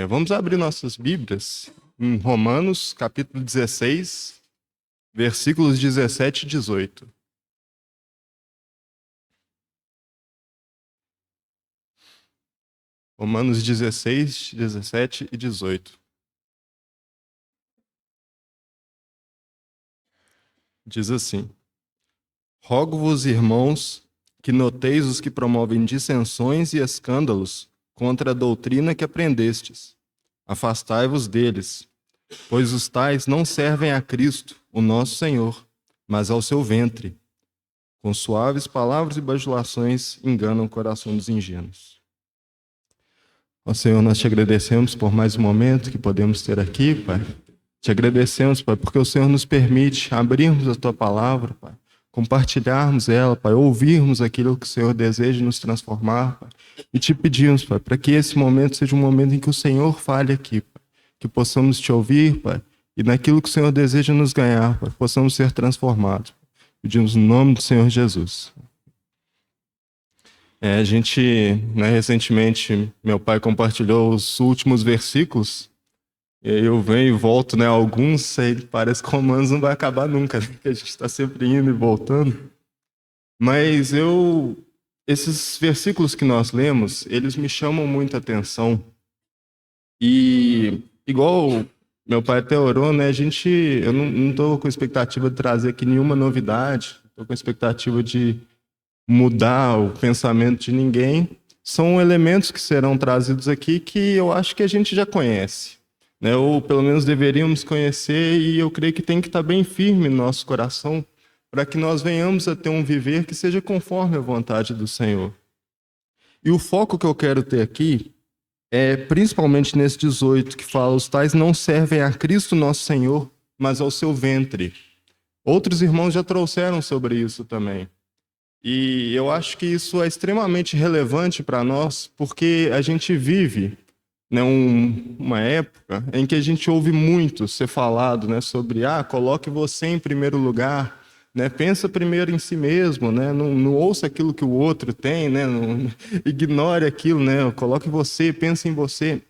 Vamos abrir nossas Bíblias em Romanos, capítulo 16, versículos 17 e 18. Romanos 16, 17 e 18. Diz assim: Rogo-vos, irmãos, que noteis os que promovem dissensões e escândalos contra a doutrina que aprendestes. Afastai-vos deles, pois os tais não servem a Cristo, o nosso Senhor, mas ao seu ventre. Com suaves palavras e bajulações enganam o coração dos ingênuos. Ó Senhor, nós te agradecemos por mais um momento que podemos ter aqui, Pai. Te agradecemos, Pai, porque o Senhor nos permite abrirmos a Tua palavra, Pai, compartilharmos ela, Pai, ouvirmos aquilo que o Senhor deseja nos transformar, Pai. E te pedimos, Pai, para que esse momento seja um momento em que o Senhor fale aqui, Pai, que possamos te ouvir, Pai, e naquilo que o Senhor deseja nos ganhar, Pai, possamos ser transformados. Pedimos no nome do Senhor Jesus. Recentemente, meu pai compartilhou os últimos versículos, e aí eu venho e volto, alguns, aí parece que Romanos não vai acabar nunca, que a gente está sempre indo e voltando. Mas esses versículos que nós lemos, eles me chamam muita atenção. E, igual meu pai até orou, eu não estou com expectativa de trazer aqui nenhuma novidade, estou com expectativa de mudar o pensamento de ninguém. São elementos que serão trazidos aqui que eu acho que a gente já conhece, ou pelo menos deveríamos conhecer, e eu creio que tem que estar bem firme no nosso coração para que nós venhamos a ter um viver que seja conforme a vontade do Senhor. E o foco que eu quero ter aqui é principalmente nesse 18, que fala: os tais não servem a Cristo nosso Senhor, mas ao seu ventre. Outros irmãos já trouxeram sobre isso também. E eu acho que isso é extremamente relevante para nós, porque a gente vive uma época em que a gente ouve muito ser falado sobre coloque você em primeiro lugar, pensa primeiro em si mesmo, não ouça aquilo que o outro tem, não ignore aquilo, coloque você, pense em você.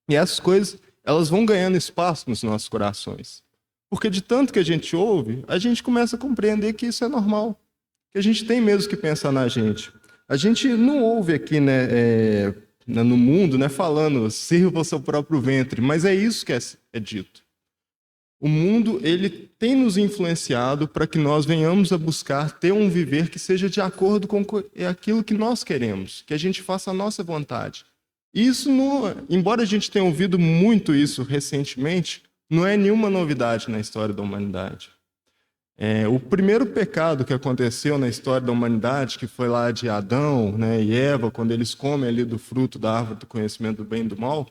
E essas coisas, elas vão ganhando espaço nos nossos corações. Porque de tanto que a gente ouve, a gente começa a compreender que isso é normal, que a gente tem mesmo que pensar na gente. A gente não ouve aqui, no mundo, falando, sirva o seu próprio ventre, mas é isso que é dito. O mundo, ele tem nos influenciado para que nós venhamos a buscar ter um viver que seja de acordo com aquilo que nós queremos, que a gente faça a nossa vontade. Isso, embora a gente tenha ouvido muito isso recentemente, não é nenhuma novidade na história da humanidade. O primeiro pecado que aconteceu na história da humanidade, que foi lá de Adão e Eva, quando eles comem ali do fruto da árvore do conhecimento do bem e do mal,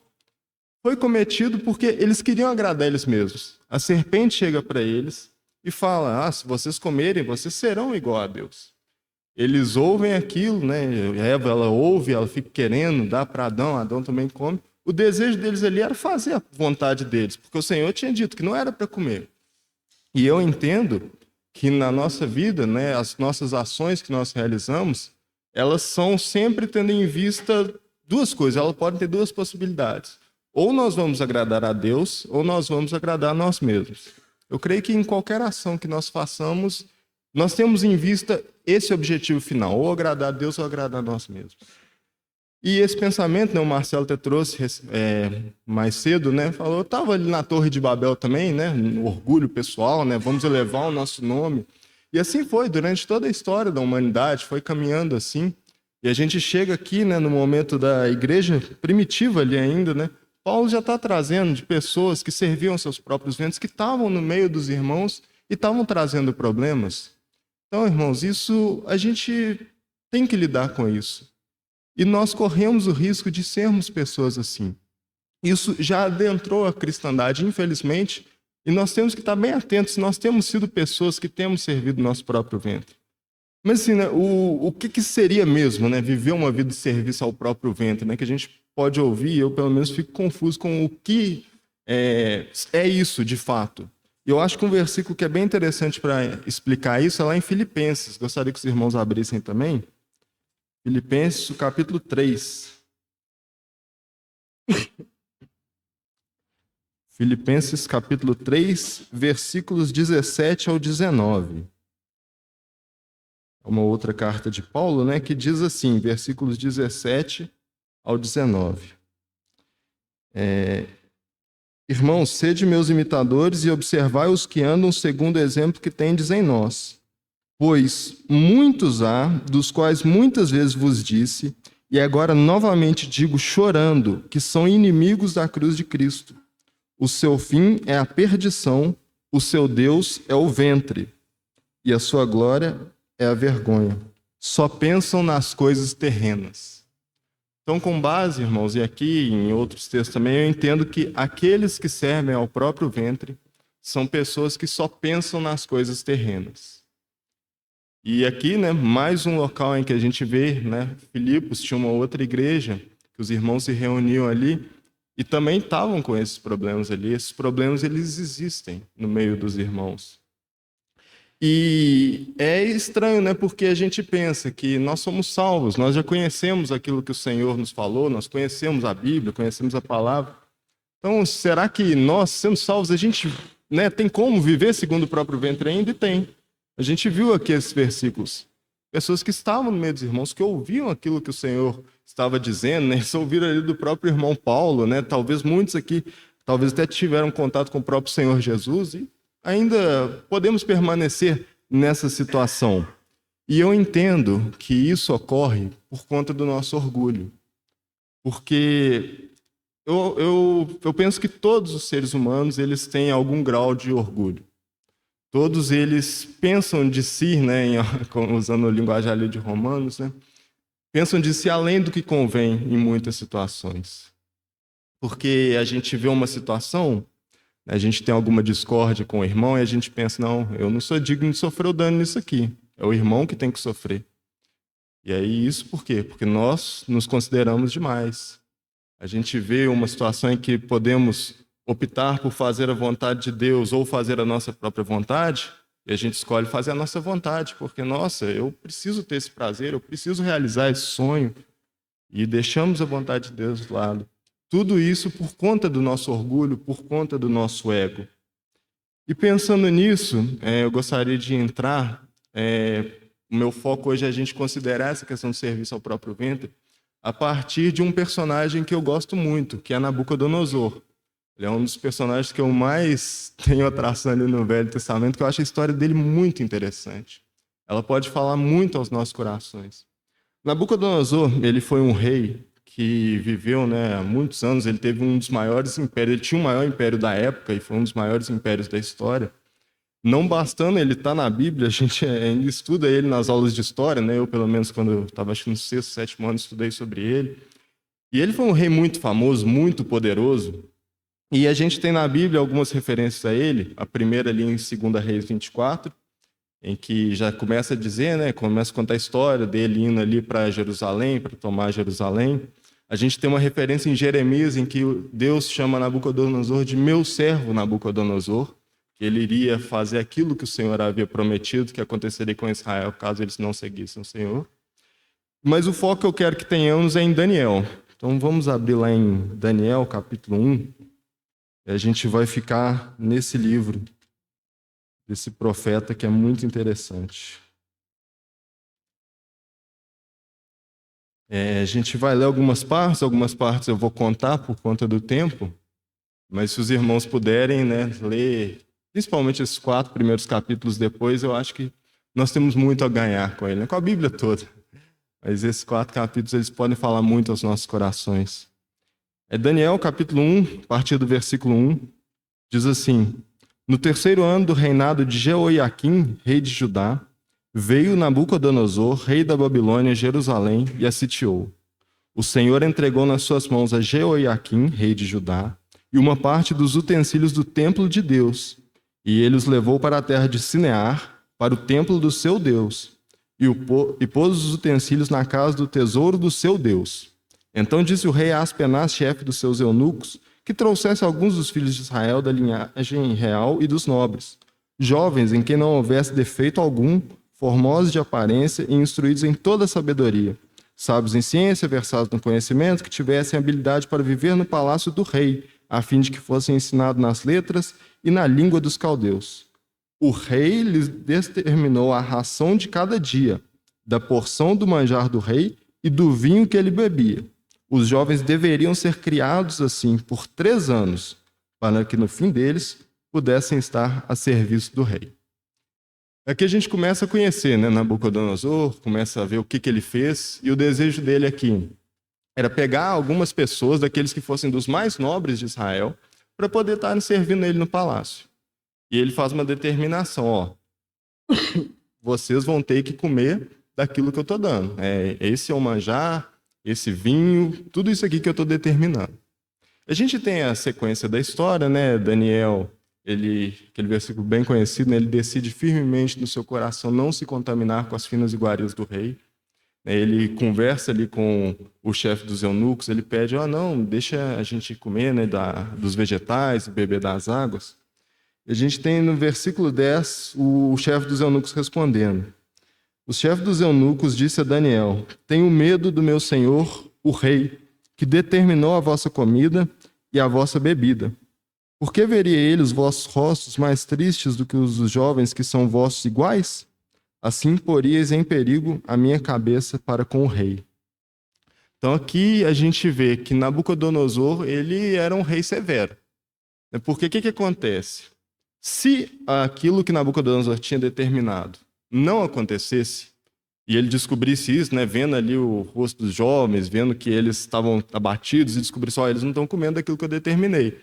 foi cometido porque eles queriam agradar eles mesmos. A serpente chega para eles e fala: se vocês comerem, vocês serão igual a Deus. Eles ouvem aquilo, Eva, ela ouve, ela fica querendo dar para Adão, Adão também come. O desejo deles ali era fazer a vontade deles, porque o Senhor tinha dito que não era para comer. E eu entendo que na nossa vida, as nossas ações que nós realizamos, elas são sempre tendo em vista duas coisas, elas podem ter duas possibilidades. Ou nós vamos agradar a Deus, ou nós vamos agradar a nós mesmos. Eu creio que em qualquer ação que nós façamos, nós temos em vista esse objetivo final, ou agradar a Deus ou agradar a nós mesmos. E esse pensamento, o Marcelo até trouxe mais cedo, falou, eu estava ali na Torre de Babel também, no orgulho pessoal, vamos elevar o nosso nome. E assim foi, durante toda a história da humanidade, foi caminhando assim. E a gente chega aqui, no momento da igreja primitiva ali ainda, Paulo já está trazendo de pessoas que serviam seus próprios ventres, que estavam no meio dos irmãos e estavam trazendo problemas. Então, irmãos, isso a gente tem que lidar com isso. E nós corremos o risco de sermos pessoas assim. Isso já adentrou a cristandade, infelizmente, e nós temos que estar bem atentos. Nós temos sido pessoas que temos servido nosso próprio ventre. Mas assim, o que seria mesmo, viver uma vida de serviço ao próprio ventre, que a gente pode ouvir, eu pelo menos fico confuso com o que é isso de fato. E eu acho que um versículo que é bem interessante para explicar isso é lá em Filipenses. Gostaria que os irmãos abrissem também. Filipenses, capítulo 3. Filipenses capítulo 3, versículos 17 ao 19. É uma outra carta de Paulo, né, que diz assim, versículos 17 ao 19. Irmãos, sede meus imitadores e observai os que andam segundo o exemplo que tendes em nós. Pois muitos há, dos quais muitas vezes vos disse, e agora novamente digo chorando, que são inimigos da cruz de Cristo. O seu fim é a perdição, o seu Deus é o ventre, e a sua glória é a vergonha. Só pensam nas coisas terrenas. Então, com base, irmãos, e aqui em outros textos também, eu entendo que aqueles que servem ao próprio ventre são pessoas que só pensam nas coisas terrenas. E aqui, né, mais um local em que a gente vê, né, Filipos tinha uma outra igreja, que os irmãos se reuniam ali e também estavam com esses problemas ali. Esses problemas, eles existem no meio dos irmãos. E é estranho, né? Porque a gente pensa que nós somos salvos, nós já conhecemos aquilo que o Senhor nos falou, nós conhecemos a Bíblia, conhecemos a palavra. Então, será que nós, sendo salvos, a gente, né, tem como viver segundo o próprio ventre ainda? E tem. A gente viu aqui esses versículos. Pessoas que estavam no meio dos irmãos, que ouviam aquilo que o Senhor estava dizendo, né? Eles ouviram ali do próprio irmão Paulo, né? Talvez muitos aqui, talvez até tiveram contato com o próprio Senhor Jesus e ainda podemos permanecer nessa situação. E eu entendo que isso ocorre por conta do nosso orgulho. Porque eu penso que todos os seres humanos eles têm algum grau de orgulho. Todos eles pensam de si, né, usando a linguagem ali de Romanos, né, pensam de si além do que convém em muitas situações. Porque a gente vê uma situação, a gente tem alguma discórdia com o irmão e a gente pensa, não, eu não sou digno de sofrer o dano nisso aqui. É o irmão que tem que sofrer. E aí isso por quê? Porque nós nos consideramos demais. A gente vê uma situação em que podemos optar por fazer a vontade de Deus ou fazer a nossa própria vontade, e a gente escolhe fazer a nossa vontade, porque, nossa, eu preciso ter esse prazer, eu preciso realizar esse sonho, e deixamos a vontade de Deus de lado. Tudo isso por conta do nosso orgulho, por conta do nosso ego. E pensando nisso, eu gostaria de entrar, o meu foco hoje é a gente considerar essa questão do serviço ao próprio ventre a partir de um personagem que eu gosto muito, que é Nabucodonosor. Ele é um dos personagens que eu mais tenho atração ali no Velho Testamento, que eu acho a história dele muito interessante. Ela pode falar muito aos nossos corações. Nabucodonosor, ele foi um rei que viveu, né, há muitos anos, ele teve um dos maiores impérios, ele tinha o maior império da época e foi um dos maiores impérios da história. Não bastando ele estar na Bíblia, a gente ainda estuda ele nas aulas de história, né? Eu, pelo menos, quando eu estava no 6º, 7º ano, estudei sobre ele. E ele foi um rei muito famoso, muito poderoso. E a gente tem na Bíblia algumas referências a ele. A primeira ali em 2 Reis 24, em que já começa a dizer, né? Começa a contar a história dele indo ali para Jerusalém, para tomar Jerusalém. A gente tem uma referência em Jeremias, em que Deus chama Nabucodonosor de meu servo Nabucodonosor, que ele iria fazer aquilo que o Senhor havia prometido que aconteceria com Israel, caso eles não seguissem o Senhor. Mas o foco que eu quero que tenhamos é em Daniel. Então vamos abrir lá em Daniel, capítulo 1. E a gente vai ficar nesse livro, desse profeta que é muito interessante. A gente vai ler algumas partes eu vou contar por conta do tempo, mas se os irmãos puderem, né, ler principalmente esses 4 primeiros capítulos depois, eu acho que nós temos muito a ganhar com ele, né? Com a Bíblia toda. Mas esses 4 capítulos eles podem falar muito aos nossos corações. Daniel, capítulo 1, a partir do versículo 1, diz assim: No 3º ano do reinado de Jeoiaquim, rei de Judá, veio Nabucodonosor, rei da Babilônia, a Jerusalém, e a sitiou. O Senhor entregou nas suas mãos a Jeoiaquim, rei de Judá, e uma parte dos utensílios do templo de Deus, e ele os levou para a terra de Sinear, para o templo do seu Deus, e pôs os utensílios na casa do tesouro do seu Deus. Então disse o rei a Aspenaz, chefe dos seus eunucos, que trouxesse alguns dos filhos de Israel da linhagem real e dos nobres, jovens em quem não houvesse defeito algum, formosos de aparência e instruídos em toda a sabedoria, sábios em ciência, versados no conhecimento, que tivessem habilidade para viver no palácio do rei, a fim de que fossem ensinados nas letras e na língua dos caldeus. O rei lhes determinou a ração de cada dia, da porção do manjar do rei e do vinho que ele bebia. Os jovens deveriam ser criados assim por 3 anos, para que no fim deles pudessem estar a serviço do rei. Aqui a gente começa a conhecer, né, Nabucodonosor, começa a ver o que ele fez, e o desejo dele aqui era pegar algumas pessoas, daqueles que fossem dos mais nobres de Israel, para poder estar servindo ele no palácio. E ele faz uma determinação, ó, vocês vão ter que comer daquilo que eu estou dando. Esse é o manjar, esse vinho, tudo isso aqui que eu estou determinando. A gente tem a sequência da história, né? Daniel, aquele versículo bem conhecido, né? Ele decide firmemente no seu coração não se contaminar com as finas iguarias do rei. Ele conversa ali com o chefe dos eunucos, ele pede, não, deixa a gente comer, né, dos vegetais, beber das águas. A gente tem no versículo 10 o chefe dos eunucos respondendo. O chefe dos eunucos disse a Daniel: tenho medo do meu senhor, o rei, que determinou a vossa comida e a vossa bebida. Por que veria ele os vossos rostos mais tristes do que os dos jovens que são vossos iguais? Assim poríeis em perigo a minha cabeça para com o rei. Então aqui a gente vê que Nabucodonosor, ele era um rei severo. Porque o que acontece? Se aquilo que Nabucodonosor tinha determinado não acontecesse, e ele descobrisse isso, né, vendo ali o rosto dos jovens, vendo que eles estavam abatidos, e descobrisse, eles não estão comendo aquilo que eu determinei,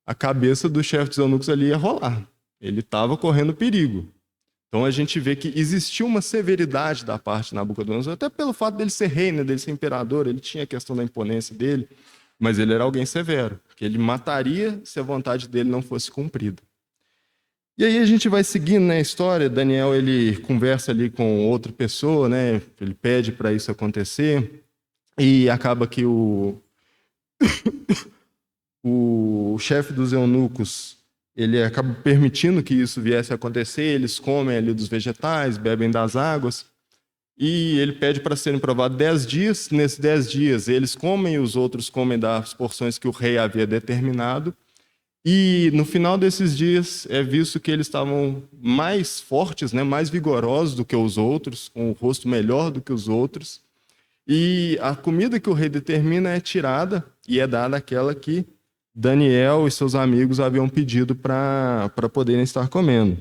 a cabeça do chefe dos eunucos ali ia rolar. Ele estava correndo perigo. Então a gente vê que existia uma severidade da parte de Nabucodonosor, até pelo fato dele ser rei, né, dele ser imperador, ele tinha a questão da imponência dele, mas ele era alguém severo, que ele mataria se a vontade dele não fosse cumprida. E aí a gente vai seguindo, né, a história. Daniel, ele conversa ali com outra pessoa, né, ele pede para isso acontecer, e acaba que o chefe dos eunucos, ele acaba permitindo que isso viesse a acontecer, eles comem ali dos vegetais, bebem das águas, e ele pede para serem provados 10 dias, nesses 10 dias eles comem e os outros comem das porções que o rei havia determinado, e no final desses dias é visto que eles estavam mais fortes, né, mais vigorosos do que os outros, com o rosto melhor do que os outros, e a comida que o rei determina é tirada e é dada aquela que Daniel e seus amigos haviam pedido para poderem estar comendo.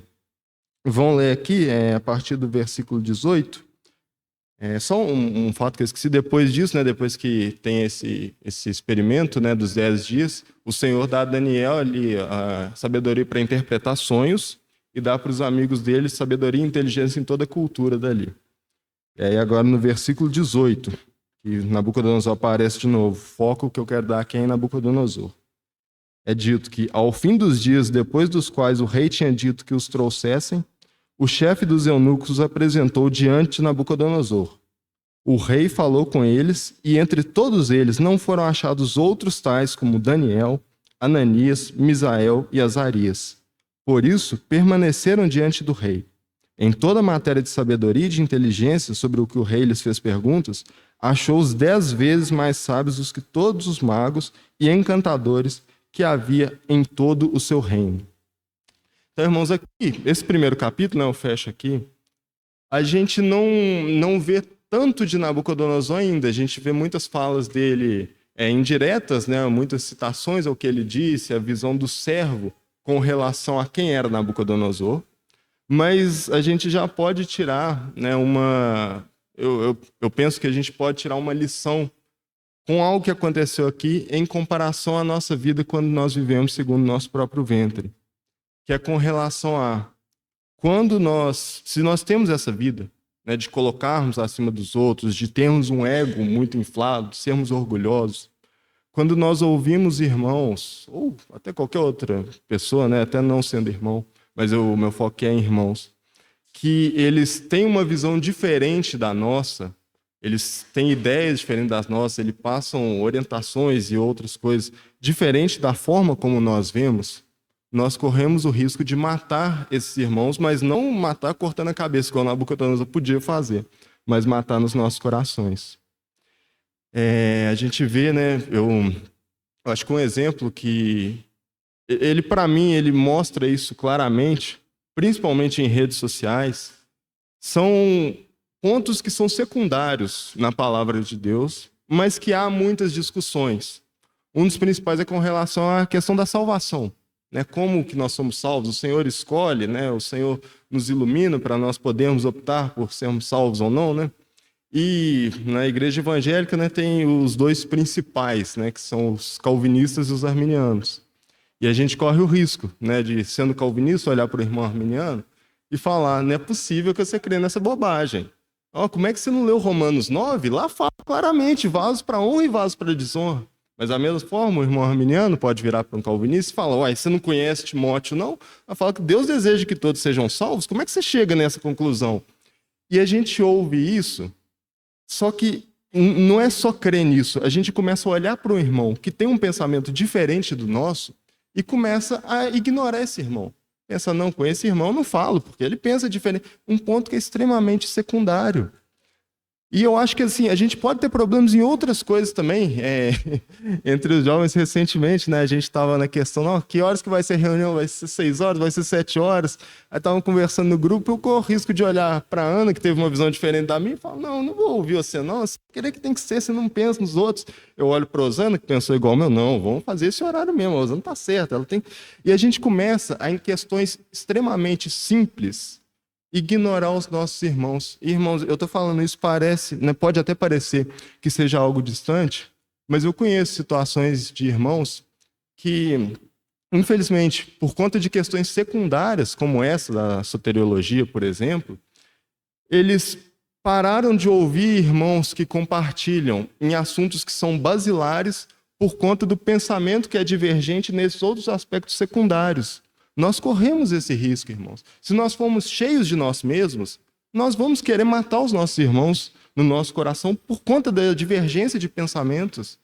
Vão ler aqui, a partir do versículo 18. Só um fato que eu esqueci. Depois disso, né, depois que tem esse experimento, né, dos 10 dias, o Senhor dá a Daniel ali a sabedoria para interpretar sonhos e dá para os amigos dele sabedoria e inteligência em toda a cultura dali. E aí agora no versículo 18, que Nabucodonosor aparece de novo. Foco que eu quero dar aqui é em Nabucodonosor. É dito que, ao fim dos dias depois dos quais o rei tinha dito que os trouxessem, o chefe dos eunucos os apresentou diante de Nabucodonosor. O rei falou com eles, e entre todos eles não foram achados outros tais como Daniel, Ananias, Misael e Azarias. Por isso, permaneceram diante do rei. Em toda a matéria de sabedoria e de inteligência sobre o que o rei lhes fez perguntas, achou-os 10 vezes mais sábios do que todos os magos e encantadores que havia em todo o seu reino. Então, irmãos, aqui, esse primeiro capítulo, né, eu fecho aqui, a gente não vê tanto de Nabucodonosor ainda, a gente vê muitas falas dele indiretas, né, muitas citações ao que ele disse, a visão do servo com relação a quem era Nabucodonosor, mas a gente já pode tirar, né, eu penso que a gente pode tirar uma lição com algo que aconteceu aqui em comparação à nossa vida quando nós vivemos segundo o nosso próprio ventre, que é com relação a se nós temos essa vida, né, de colocarmos acima dos outros, de termos um ego muito inflado, de sermos orgulhosos, quando nós ouvimos irmãos, ou até qualquer outra pessoa, né, até não sendo irmão, mas o meu foco é em irmãos, que eles têm uma visão diferente da nossa, eles têm ideias diferentes das nossas, eles passam orientações e outras coisas diferentes da forma como nós vemos, nós corremos o risco de matar esses irmãos, mas não matar cortando a cabeça, como Nabucodonosor podia fazer, mas matar nos nossos corações. A gente vê, né, Eu acho que um exemplo que ele, para mim, ele mostra isso claramente, principalmente em redes sociais, são pontos que são secundários na palavra de Deus, mas que há muitas discussões. Um dos principais é com relação à questão da salvação, né? Como que nós somos salvos? O Senhor escolhe, né? O Senhor nos ilumina para nós podermos optar por sermos salvos ou não, né? E na igreja evangélica, né, tem os dois principais, né, que são os calvinistas e os arminianos. E a gente corre o risco, né, de, sendo calvinista, olhar para o irmão arminiano e falar: não é possível que você crê nessa bobagem. Oh, como é que você não leu Romanos 9? Lá fala claramente: vasos para honra e vasos para desonra. Mas da mesma forma, o irmão arminiano pode virar para um calvinista e falar: uai, você não conhece Timóteo, não? Ela fala que Deus deseja que todos sejam salvos. Como é que você chega nessa conclusão? E a gente ouve isso. Só que não é só crer nisso. A gente começa a olhar para um irmão que tem um pensamento diferente do nosso e começa a ignorar esse irmão. Pensa: não, com esse irmão eu não falo, porque ele pensa diferente. Um ponto que é extremamente secundário. E eu acho que assim, a gente pode ter problemas em outras coisas também. Entre os jovens, recentemente, né, a gente estava na questão: não, que horas que vai ser a reunião? Vai ser 6 horas? Vai ser 7 horas? Aí estavam conversando no grupo, eu corro o risco de olhar para a Ana, que teve uma visão diferente da minha, e falo: não vou ouvir você não, você querer que tem que ser, você não pensa nos outros. Eu olho para a Osana, que pensou igual meu: não, vamos fazer esse horário mesmo, a Osana está certa. Ela tem... E a gente começa em questões extremamente simples, ignorar os nossos irmãos. Irmãos, eu estou falando isso, parece, né, pode até parecer que seja algo distante, mas eu conheço situações de irmãos que, infelizmente, por conta de questões secundárias, como essa da soteriologia, por exemplo, eles pararam de ouvir irmãos que compartilham em assuntos que são basilares por conta do pensamento que é divergente nesses outros aspectos secundários. Nós corremos esse risco, irmãos. Se nós formos cheios de nós mesmos, nós vamos querer matar os nossos irmãos no nosso coração por conta da divergência de pensamentos.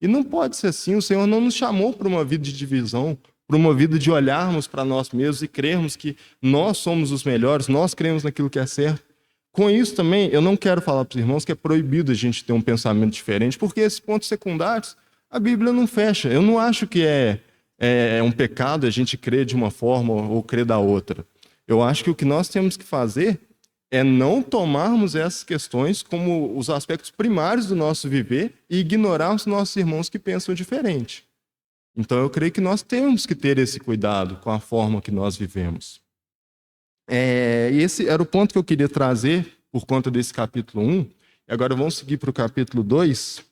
E não pode ser assim. O Senhor não nos chamou para uma vida de divisão, para uma vida de olharmos para nós mesmos e crermos que nós somos os melhores, nós cremos naquilo que é certo. Com isso também, eu não quero falar para os irmãos que é proibido a gente ter um pensamento diferente, porque esses pontos secundários, a Bíblia não fecha. Eu não acho que é um pecado a gente crer de uma forma ou crer da outra. Eu acho que o que nós temos que fazer é não tomarmos essas questões como os aspectos primários do nosso viver e ignorar os nossos irmãos que pensam diferente. Então eu creio que nós temos que ter esse cuidado com a forma que nós vivemos. E esse era o ponto que eu queria trazer por conta desse capítulo 1. E agora vamos seguir para o capítulo 2,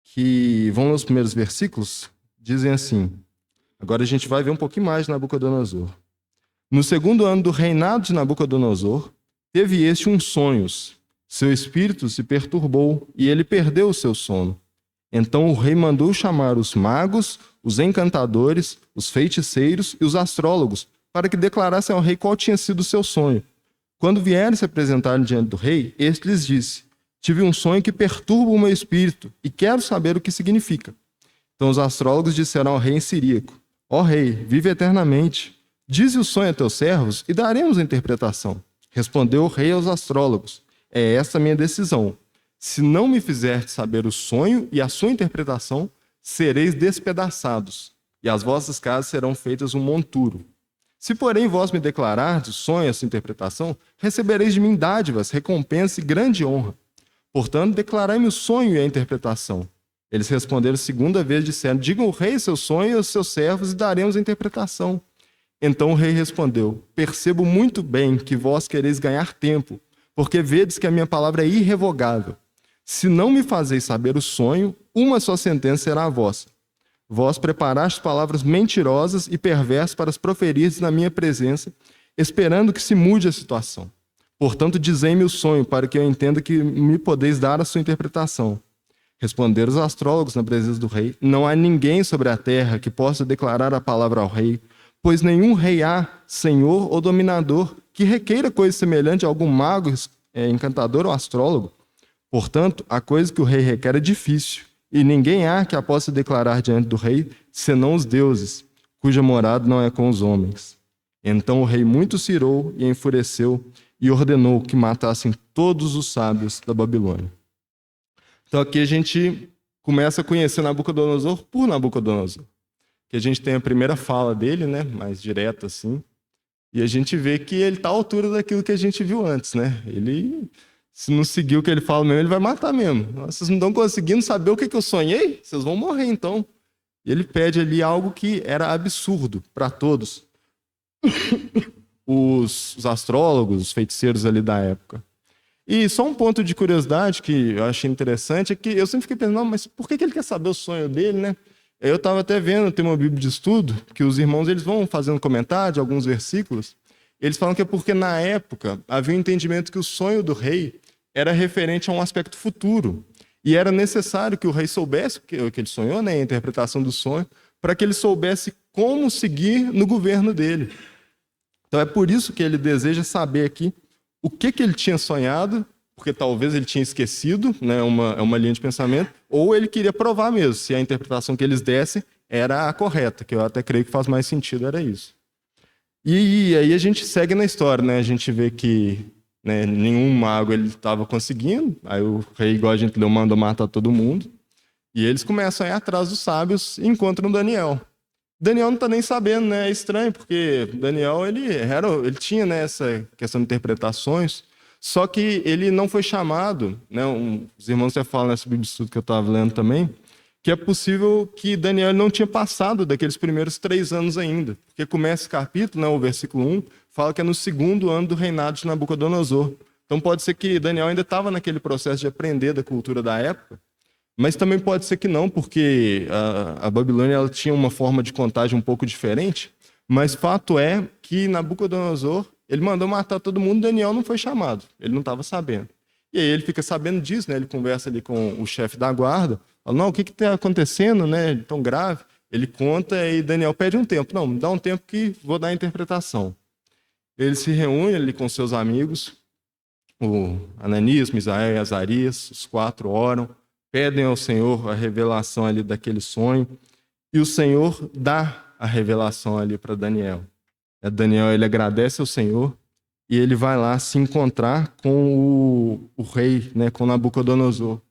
que vão nos primeiros versículos, dizem assim. Agora a gente vai ver um pouquinho mais de Nabucodonosor. No 2º ano do reinado de Nabucodonosor, teve este uns sonhos. Seu espírito se perturbou e ele perdeu o seu sono. Então o rei mandou chamar os magos, os encantadores, os feiticeiros e os astrólogos, para que declarassem ao rei qual tinha sido o seu sonho. Quando vieram se apresentar diante do rei, este lhes disse: tive um sonho que perturba o meu espírito e quero saber o que significa. Então os astrólogos disseram ao rei em siríaco: ó rei, vive eternamente. Dize o sonho a teus servos e daremos a interpretação. Respondeu o rei aos astrólogos: é esta a minha decisão. Se não me fizerdes saber o sonho e a sua interpretação, sereis despedaçados, e as vossas casas serão feitas um monturo. Se, porém, vós me declarardes o sonho e a sua interpretação, recebereis de mim dádivas, recompensa e grande honra. Portanto, declarai-me o sonho e a interpretação. Eles responderam segunda vez, disseram: digam ao rei seu sonho e aos seus servos e daremos a interpretação. Então o rei respondeu: percebo muito bem que vós quereis ganhar tempo, porque vedes que a minha palavra é irrevogável. Se não me fazeis saber o sonho, uma só sentença será a vossa. Vós preparastes palavras mentirosas e perversas para as proferirdes na minha presença, esperando que se mude a situação. Portanto, dizei-me o sonho, para que eu entenda que me podeis dar a sua interpretação. Responderam os astrólogos na presença do rei: não há ninguém sobre a terra que possa declarar a palavra ao rei, pois nenhum rei há, senhor ou dominador, que requeira coisa semelhante a algum mago, encantador ou astrólogo. Portanto, a coisa que o rei requer é difícil, e ninguém há que a possa declarar diante do rei, senão os deuses, cuja morada não é com os homens. Então o rei muito se irou e enfureceu, e ordenou que matassem todos os sábios da Babilônia. Então aqui a gente começa a conhecer Nabucodonosor por Nabucodonosor. Que a gente tem a primeira fala dele, né, mais direta assim, e a gente vê que ele está à altura daquilo que a gente viu antes, né? Ele, se não seguir o que ele fala mesmo, ele vai matar mesmo. Vocês não estão conseguindo saber o que eu sonhei? Vocês vão morrer então. E ele pede ali algo que era absurdo para todos. Os astrólogos, os feiticeiros ali da época. E só um ponto de curiosidade que eu achei interessante é que eu sempre fiquei pensando, mas por que ele quer saber o sonho dele, né? Eu estava até vendo, tem uma Bíblia de estudo, que os irmãos eles vão fazendo comentário de alguns versículos. Eles falam que é porque na época havia um entendimento que o sonho do rei era referente a um aspecto futuro. E era necessário que o rei soubesse o que ele sonhou, né, a interpretação do sonho, para que ele soubesse como seguir no governo dele. Então é por isso que ele deseja saber aqui o que ele tinha sonhado, porque talvez ele tinha esquecido, né, uma linha de pensamento, ou ele queria provar mesmo se a interpretação que eles dessem era a correta, que eu até creio que faz mais sentido, era isso. E aí a gente segue na história, né? A gente vê que, né, nenhum mago ele estava conseguindo, aí o rei, igual a gente leu, manda matar todo mundo, e eles começam a ir atrás dos sábios e encontram Daniel. Daniel não está nem sabendo, né? É estranho, porque Daniel ele tinha, né, essa questão de interpretações, só que ele não foi chamado, né? Os irmãos até falam nesse Bíblia de estudo que eu estava lendo também, que é possível que Daniel não tinha passado daqueles primeiros 3 anos ainda. Porque começa esse capítulo, né, o versículo 1, fala que é no 2º ano do reinado de Nabucodonosor. Então pode ser que Daniel ainda estava naquele processo de aprender da cultura da época, mas também pode ser que não, porque a Babilônia ela tinha uma forma de contagem um pouco diferente, mas fato é que Nabucodonosor ele mandou matar todo mundo, Daniel não foi chamado, ele não estava sabendo. E aí ele fica sabendo disso, né? Ele conversa ali com o chefe da guarda, fala, não, o que está acontecendo, né? Tão grave. Ele conta e Daniel pede um tempo. Não, me dá um tempo que vou dar a interpretação. Ele se reúne ali com seus amigos, o Ananias, Misael e Azarias, os 4 oram, pedem ao Senhor a revelação ali daquele sonho, e o Senhor dá a revelação ali para Daniel. Daniel ele agradece ao Senhor e ele vai lá se encontrar com o rei, né, com Nabucodonosor.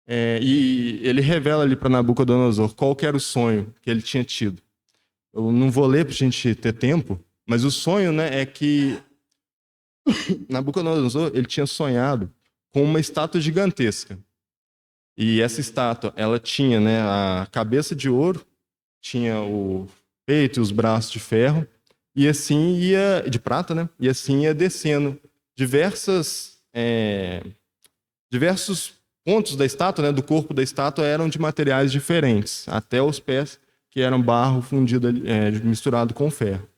E ele revela ali para Nabucodonosor qual que era o sonho que ele tinha tido. Eu não vou ler para a gente ter tempo, mas o sonho, né, é que Nabucodonosor ele tinha sonhado com uma estátua gigantesca. E essa estátua ela tinha, né, a cabeça de ouro, tinha o peito e os braços de ferro, e assim ia de prata, né? E assim ia descendo diversos pontos da estátua, né? Do corpo da estátua eram de materiais diferentes, até os pés que eram barro fundido, misturado com ferro.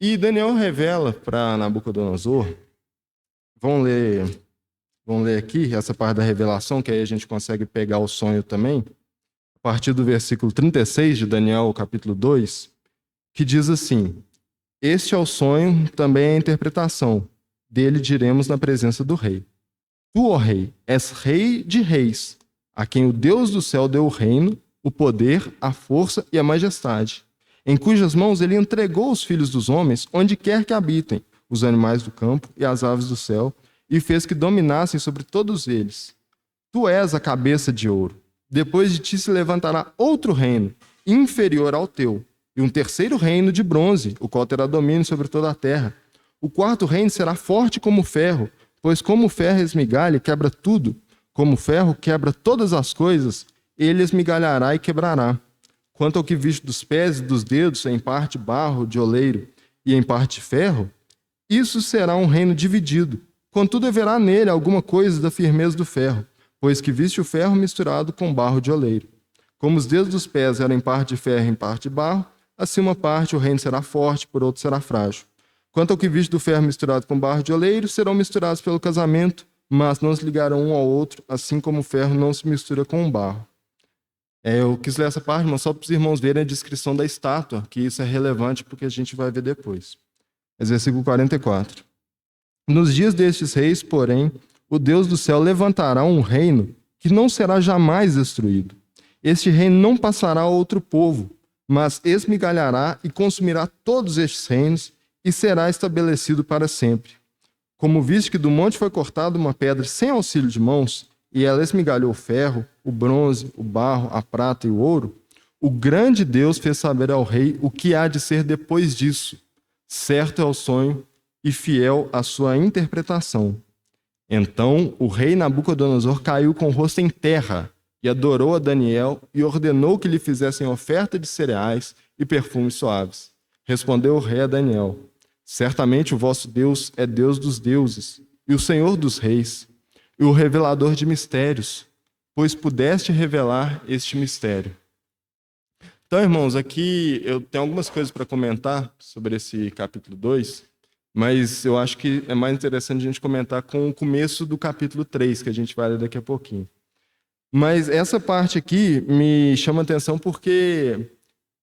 E Daniel revela para Nabucodonosor. Vamos ler aqui essa parte da revelação, que aí a gente consegue pegar o sonho também, a partir do versículo 36 de Daniel, capítulo 2, que diz assim: este é o sonho, também é a interpretação. Dele diremos na presença do rei. Tu, ó rei, és rei de reis, a quem o Deus do céu deu o reino, o poder, a força e a majestade, em cujas mãos ele entregou os filhos dos homens, onde quer que habitem, os animais do campo e as aves do céu, e fez que dominassem sobre todos eles. Tu és a cabeça de ouro. Depois de ti se levantará outro reino, inferior ao teu, e um terceiro reino de bronze, o qual terá domínio sobre toda a terra. O 4º reino será forte como o ferro, pois como o ferro esmigalha e quebra tudo, como o ferro quebra todas as coisas, ele esmigalhará e quebrará. Quanto ao que viste dos pés e dos dedos, em parte barro de oleiro e em parte ferro, isso será um reino dividido. Contudo, haverá nele alguma coisa da firmeza do ferro, pois que viste o ferro misturado com barro de oleiro. Como os dedos dos pés eram em parte de ferro e em parte de barro, assim uma parte o reino será forte, por outro será frágil. Quanto ao que viste do ferro misturado com barro de oleiro, serão misturados pelo casamento, mas não se ligarão um ao outro, assim como o ferro não se mistura com o barro. Eu quis ler essa parte, mas só para os irmãos verem a descrição da estátua, que isso é relevante porque a gente vai ver depois. Versículo 44. Nos dias destes reis, porém, o Deus do céu levantará um reino que não será jamais destruído. Este reino não passará a outro povo, mas esmigalhará e consumirá todos estes reinos e será estabelecido para sempre. Como viste que do monte foi cortada uma pedra sem auxílio de mãos, e ela esmigalhou o ferro, o bronze, o barro, a prata e o ouro, o grande Deus fez saber ao rei o que há de ser depois disso. Certo é o sonho e fiel à sua interpretação. Então o rei Nabucodonosor caiu com o rosto em terra e adorou a Daniel e ordenou que lhe fizessem oferta de cereais e perfumes suaves. Respondeu o rei a Daniel: certamente o vosso Deus é Deus dos deuses e o Senhor dos reis e o revelador de mistérios, pois pudeste revelar este mistério. Então, irmãos, aqui eu tenho algumas coisas para comentar sobre esse capítulo 2, mas eu acho que é mais interessante a gente comentar com o começo do capítulo 3, que a gente vai ler daqui a pouquinho. Mas essa parte aqui me chama a atenção porque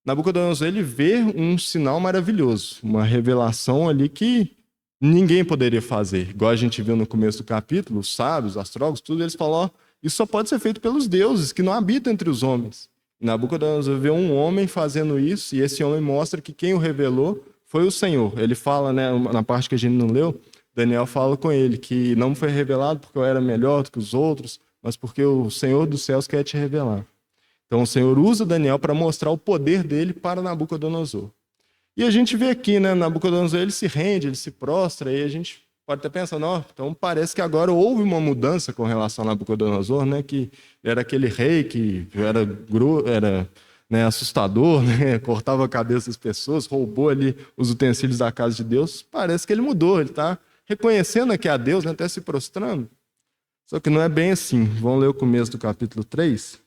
Nabucodonosor ele vê um sinal maravilhoso, uma revelação ali que ninguém poderia fazer. Igual a gente viu no começo do capítulo, os sábios, os astrólogos, tudo, eles falam, ó, isso só pode ser feito pelos deuses, que não habitam entre os homens. E Nabucodonosor vê um homem fazendo isso, e esse homem mostra que quem o revelou foi o Senhor. Ele fala, né, na parte que a gente não leu, Daniel fala com ele que não foi revelado porque eu era melhor do que os outros, mas porque o Senhor dos céus quer te revelar. Então o Senhor usa Daniel para mostrar o poder dele para Nabucodonosor. E a gente vê aqui, né, Nabucodonosor ele se rende, ele se prostra, e a gente pode até pensar, não, então parece que agora houve uma mudança com relação a Nabucodonosor, né, que era aquele rei que era né, assustador, né, cortava a cabeça das pessoas, roubou ali os utensílios da casa de Deus. Parece que ele mudou, ele está reconhecendo que é a Deus, né, até se prostrando. Só que não é bem assim. Vamos ler o começo do capítulo 3,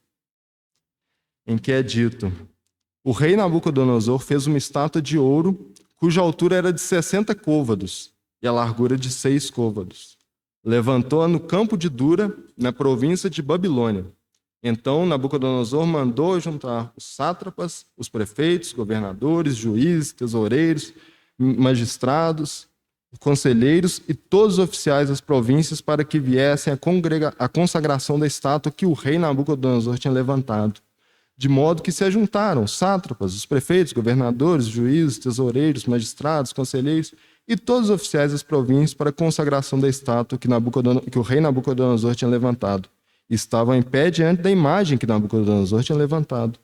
em que é dito: o rei Nabucodonosor fez uma estátua de ouro, cuja altura era de 60 côvados e a largura de 6 côvados. Levantou-a no campo de Dura, na província de Babilônia. Então Nabucodonosor mandou juntar os sátrapas, os prefeitos, governadores, juízes, tesoureiros, magistrados, conselheiros e todos os oficiais das províncias para que viessem à consagração da estátua que o rei Nabucodonosor tinha levantado. De modo que se ajuntaram os sátrapas, os prefeitos, governadores, juízes, tesoureiros, magistrados, conselheiros e todos os oficiais das províncias para a consagração da estátua que o rei Nabucodonosor tinha levantado. Estavam em pé diante da imagem que Nabucodonosor tinha levantado.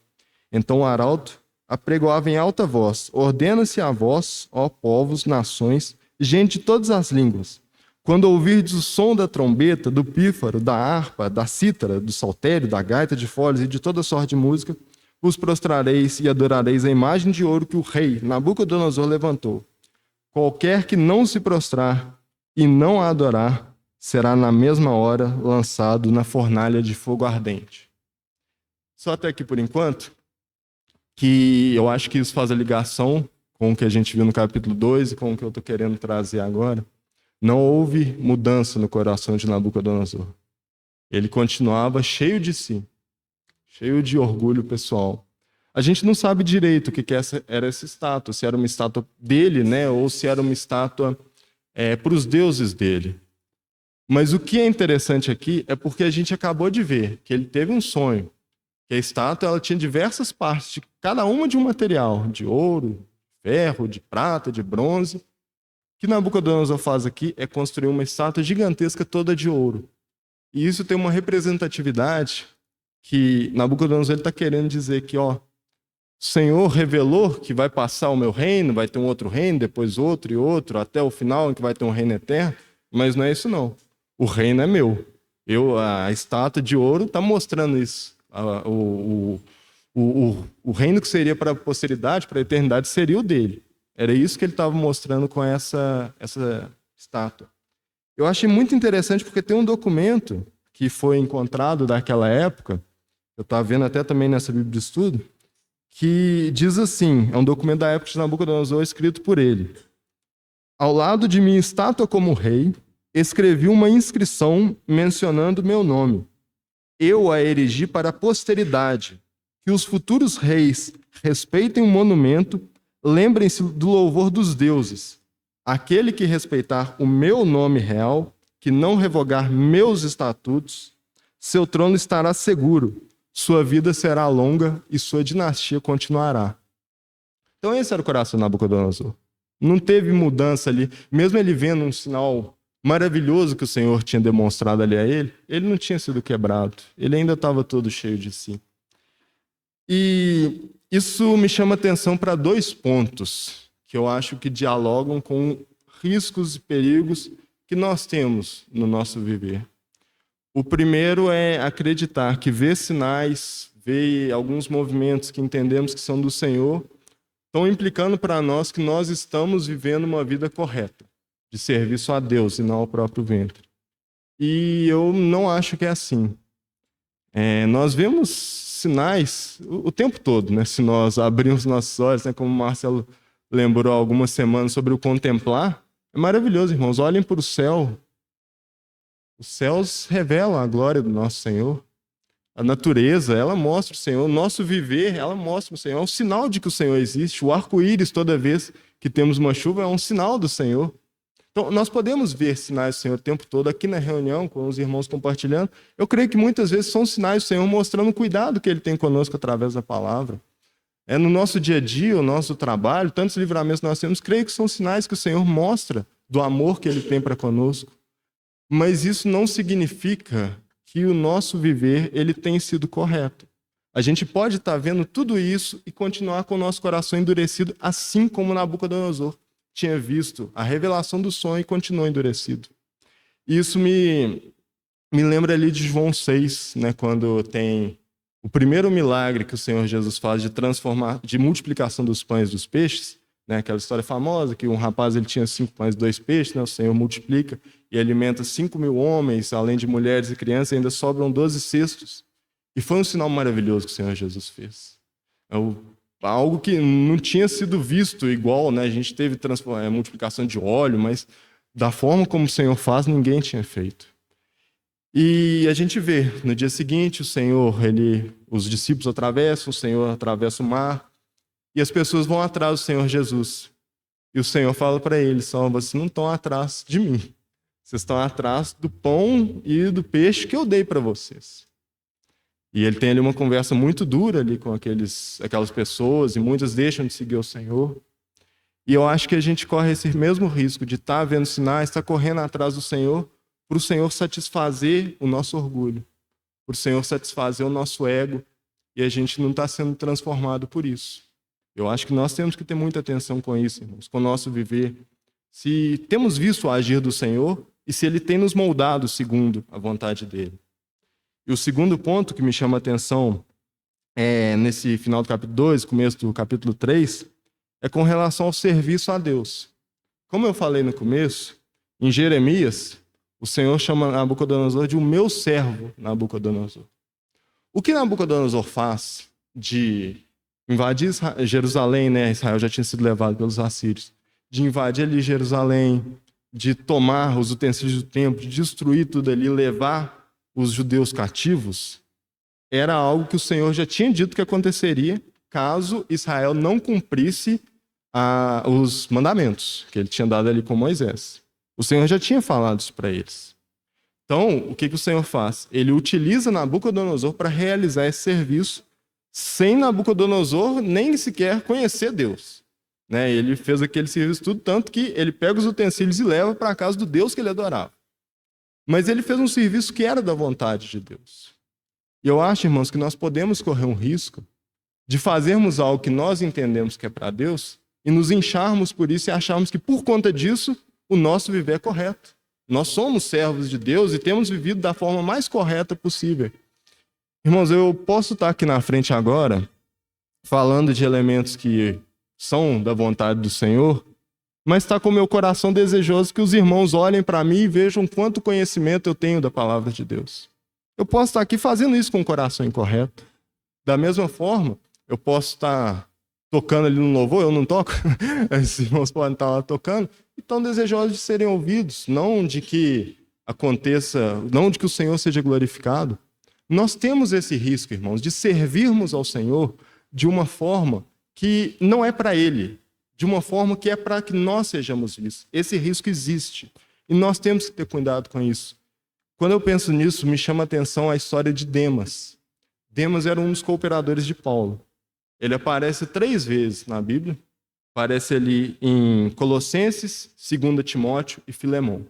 Então o arauto apregoava em alta voz: ordena-se a vós, ó povos, nações, gente de todas as línguas, quando ouvirdes o som da trombeta, do pífaro, da harpa, da cítara, do saltério, da gaita de foles e de toda sorte de música, vos prostrareis e adorareis a imagem de ouro que o rei Nabucodonosor levantou. Qualquer que não se prostrar e não a adorar, será na mesma hora lançado na fornalha de fogo ardente. Só até aqui por enquanto, que eu acho que isso faz a ligação com o que a gente viu no capítulo 2 e com o que eu estou querendo trazer agora. Não houve mudança no coração de Nabucodonosor. Ele continuava cheio de si, cheio de orgulho pessoal. A gente não sabe direito o que era essa estátua, se era uma estátua dele, né, ou se era uma estátua para os deuses dele. Mas o que é interessante aqui é porque a gente acabou de ver que ele teve um sonho, que a estátua ela tinha diversas partes, cada uma de um material, de ouro, ferro, de prata, de bronze. O que Nabucodonosor faz aqui é construir uma estátua gigantesca toda de ouro. E isso tem uma representatividade que Nabucodonosor está querendo dizer que, ó, o Senhor revelou que vai passar o meu reino, vai ter um outro reino, depois outro e outro, até o final em que vai ter um reino eterno, mas não é isso não. O reino é meu. A estátua de ouro está mostrando isso. O reino que seria para a posteridade, para a eternidade, seria o dele. Era isso que ele estava mostrando com essa estátua. Eu achei muito interessante porque tem um documento que foi encontrado daquela época, eu estava vendo até também nessa Bíblia de Estudo, que diz assim, é um documento da época de Nabucodonosor escrito por ele: ao lado de minha estátua como rei, escrevi uma inscrição mencionando meu nome. Eu a erigi para a posteridade, que os futuros reis respeitem o monumento, lembrem-se do louvor dos deuses. Aquele que respeitar o meu nome real, que não revogar meus estatutos, seu trono estará seguro, sua vida será longa e sua dinastia continuará. Então esse era o coração de Nabucodonosor. Não teve mudança ali, mesmo ele vendo um sinal maravilhoso que o Senhor tinha demonstrado ali a ele, ele não tinha sido quebrado. Ele ainda estava todo cheio de si. E isso me chama atenção para 2 pontos que eu acho que dialogam com riscos e perigos que nós temos no nosso viver. O primeiro é acreditar que ver sinais, ver alguns movimentos que entendemos que são do Senhor, estão implicando para nós que nós estamos vivendo uma vida correta, de serviço a Deus e não ao próprio ventre. E eu não acho que é assim. Nós vemos sinais o tempo todo, né? Se nós abrirmos nossos olhos, né? Como o Marcelo lembrou há algumas semanas sobre o contemplar, é maravilhoso, irmãos. Olhem para o céu. Os céus revelam a glória do nosso Senhor. A natureza, ela mostra o Senhor. O nosso viver, ela mostra o Senhor. É um sinal de que o Senhor existe. O arco-íris, toda vez que temos uma chuva, é um sinal do Senhor. Então, nós podemos ver sinais do Senhor o tempo todo aqui na reunião, com os irmãos compartilhando. Eu creio que muitas vezes são sinais do Senhor mostrando o cuidado que Ele tem conosco através da palavra. No nosso dia a dia, o nosso trabalho, tantos livramentos nós temos, creio que são sinais que o Senhor mostra do amor que Ele tem para conosco. Mas isso não significa que o nosso viver ele tem sido correto. A gente pode estar vendo tudo isso e continuar com o nosso coração endurecido, assim como Nabucodonosor tinha visto a revelação do sonho e continuou endurecido. Isso me lembra ali de João 6, né, quando tem o primeiro milagre que o Senhor Jesus faz de multiplicação dos pães e dos peixes, né, aquela história famosa que um rapaz ele tinha 5 pães e 2 peixes, né, o Senhor multiplica e alimenta 5.000 homens, além de mulheres e crianças, ainda sobram 12 cestos. E foi um sinal maravilhoso que o Senhor Jesus fez. Algo que não tinha sido visto igual, né? A gente teve multiplicação de óleo, mas da forma como o Senhor faz, ninguém tinha feito. E a gente vê, no dia seguinte, os discípulos atravessam, o Senhor atravessa o mar, e as pessoas vão atrás do Senhor Jesus. E o Senhor fala para eles, vocês não estão atrás de mim. Vocês estão atrás do pão e do peixe que eu dei para vocês. E ele tem ali uma conversa muito dura ali com aquelas pessoas, e muitas deixam de seguir o Senhor. E eu acho que a gente corre esse mesmo risco de estar vendo sinais, estar correndo atrás do Senhor, para o Senhor satisfazer o nosso orgulho, para o Senhor satisfazer o nosso ego, e a gente não está sendo transformado por isso. Eu acho que nós temos que ter muita atenção com isso, irmãos, com o nosso viver. Se temos visto o agir do Senhor e se Ele tem nos moldado segundo a vontade dEle. E o segundo ponto que me chama a atenção nesse final do capítulo 2, começo do capítulo 3, é com relação ao serviço a Deus. Como eu falei no começo, em Jeremias, o Senhor chama Nabucodonosor de o meu servo Nabucodonosor. O que Nabucodonosor faz de invadir Jerusalém, né? Israel já tinha sido levado pelos assírios, de invadir ali Jerusalém, de tomar os utensílios do templo, de destruir tudo ali, levar os judeus cativos, era algo que o Senhor já tinha dito que aconteceria caso Israel não cumprisse os mandamentos que ele tinha dado ali com Moisés. O Senhor já tinha falado isso para eles. Então, o que o Senhor faz? Ele utiliza Nabucodonosor para realizar esse serviço sem Nabucodonosor nem sequer conhecer Deus. Né? Ele fez aquele serviço tudo, tanto que ele pega os utensílios e leva para a casa do Deus que ele adorava. Mas ele fez um serviço que era da vontade de Deus. E eu acho, irmãos, que nós podemos correr um risco de fazermos algo que nós entendemos que é para Deus e nos incharmos por isso e acharmos que, por conta disso, o nosso viver é correto. Nós somos servos de Deus e temos vivido da forma mais correta possível. Irmãos, eu posso estar aqui na frente agora falando de elementos que são da vontade do Senhor, mas está com o meu coração desejoso que os irmãos olhem para mim e vejam quanto conhecimento eu tenho da palavra de Deus. Eu posso estar aqui fazendo isso com o coração incorreto. Da mesma forma, eu posso estar tocando ali no louvor, eu não toco, os irmãos podem estar lá tocando, e estão desejosos de serem ouvidos, não de que aconteça, não de que o Senhor seja glorificado. Nós temos esse risco, irmãos, de servirmos ao Senhor de uma forma que não é para Ele, de uma forma que é para que nós sejamos vistos. Esse risco existe, e nós temos que ter cuidado com isso. Quando eu penso nisso, me chama a atenção a história de Demas. Demas era um dos cooperadores de Paulo. Ele aparece 3 vezes na Bíblia. Aparece ali em Colossenses, 2 Timóteo e Filemão.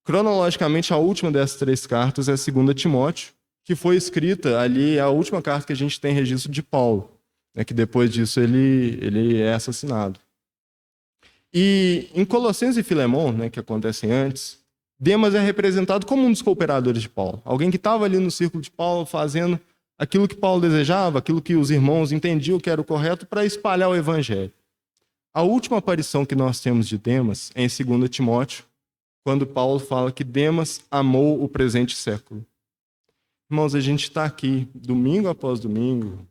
Cronologicamente, a última dessas 3 cartas é a 2 Timóteo, que foi escrita ali, a última carta que a gente tem registro de Paulo, né, que depois disso ele é assassinado. E em Colossenses e Filemão, né, que acontecem antes, Demas é representado como um dos cooperadores de Paulo. Alguém que estava ali no círculo de Paulo fazendo aquilo que Paulo desejava, aquilo que os irmãos entendiam que era o correto para espalhar o evangelho. A última aparição que nós temos de Demas é em 2 Timóteo, quando Paulo fala que Demas amou o presente século. Irmãos, a gente está aqui domingo após domingo,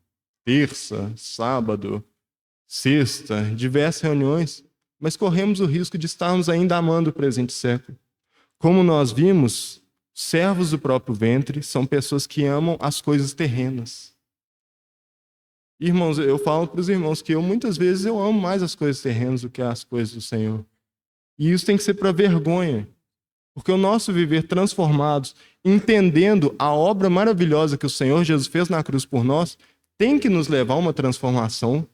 terça, sábado, sexta, diversas reuniões, mas corremos o risco de estarmos ainda amando o presente século. Como nós vimos, servos do próprio ventre são pessoas que amam as coisas terrenas. Irmãos, eu falo para os irmãos que muitas vezes eu amo mais as coisas terrenas do que as coisas do Senhor. E isso tem que ser para vergonha, porque o nosso viver transformados, entendendo a obra maravilhosa que o Senhor Jesus fez na cruz por nós, tem que nos levar a uma transformação,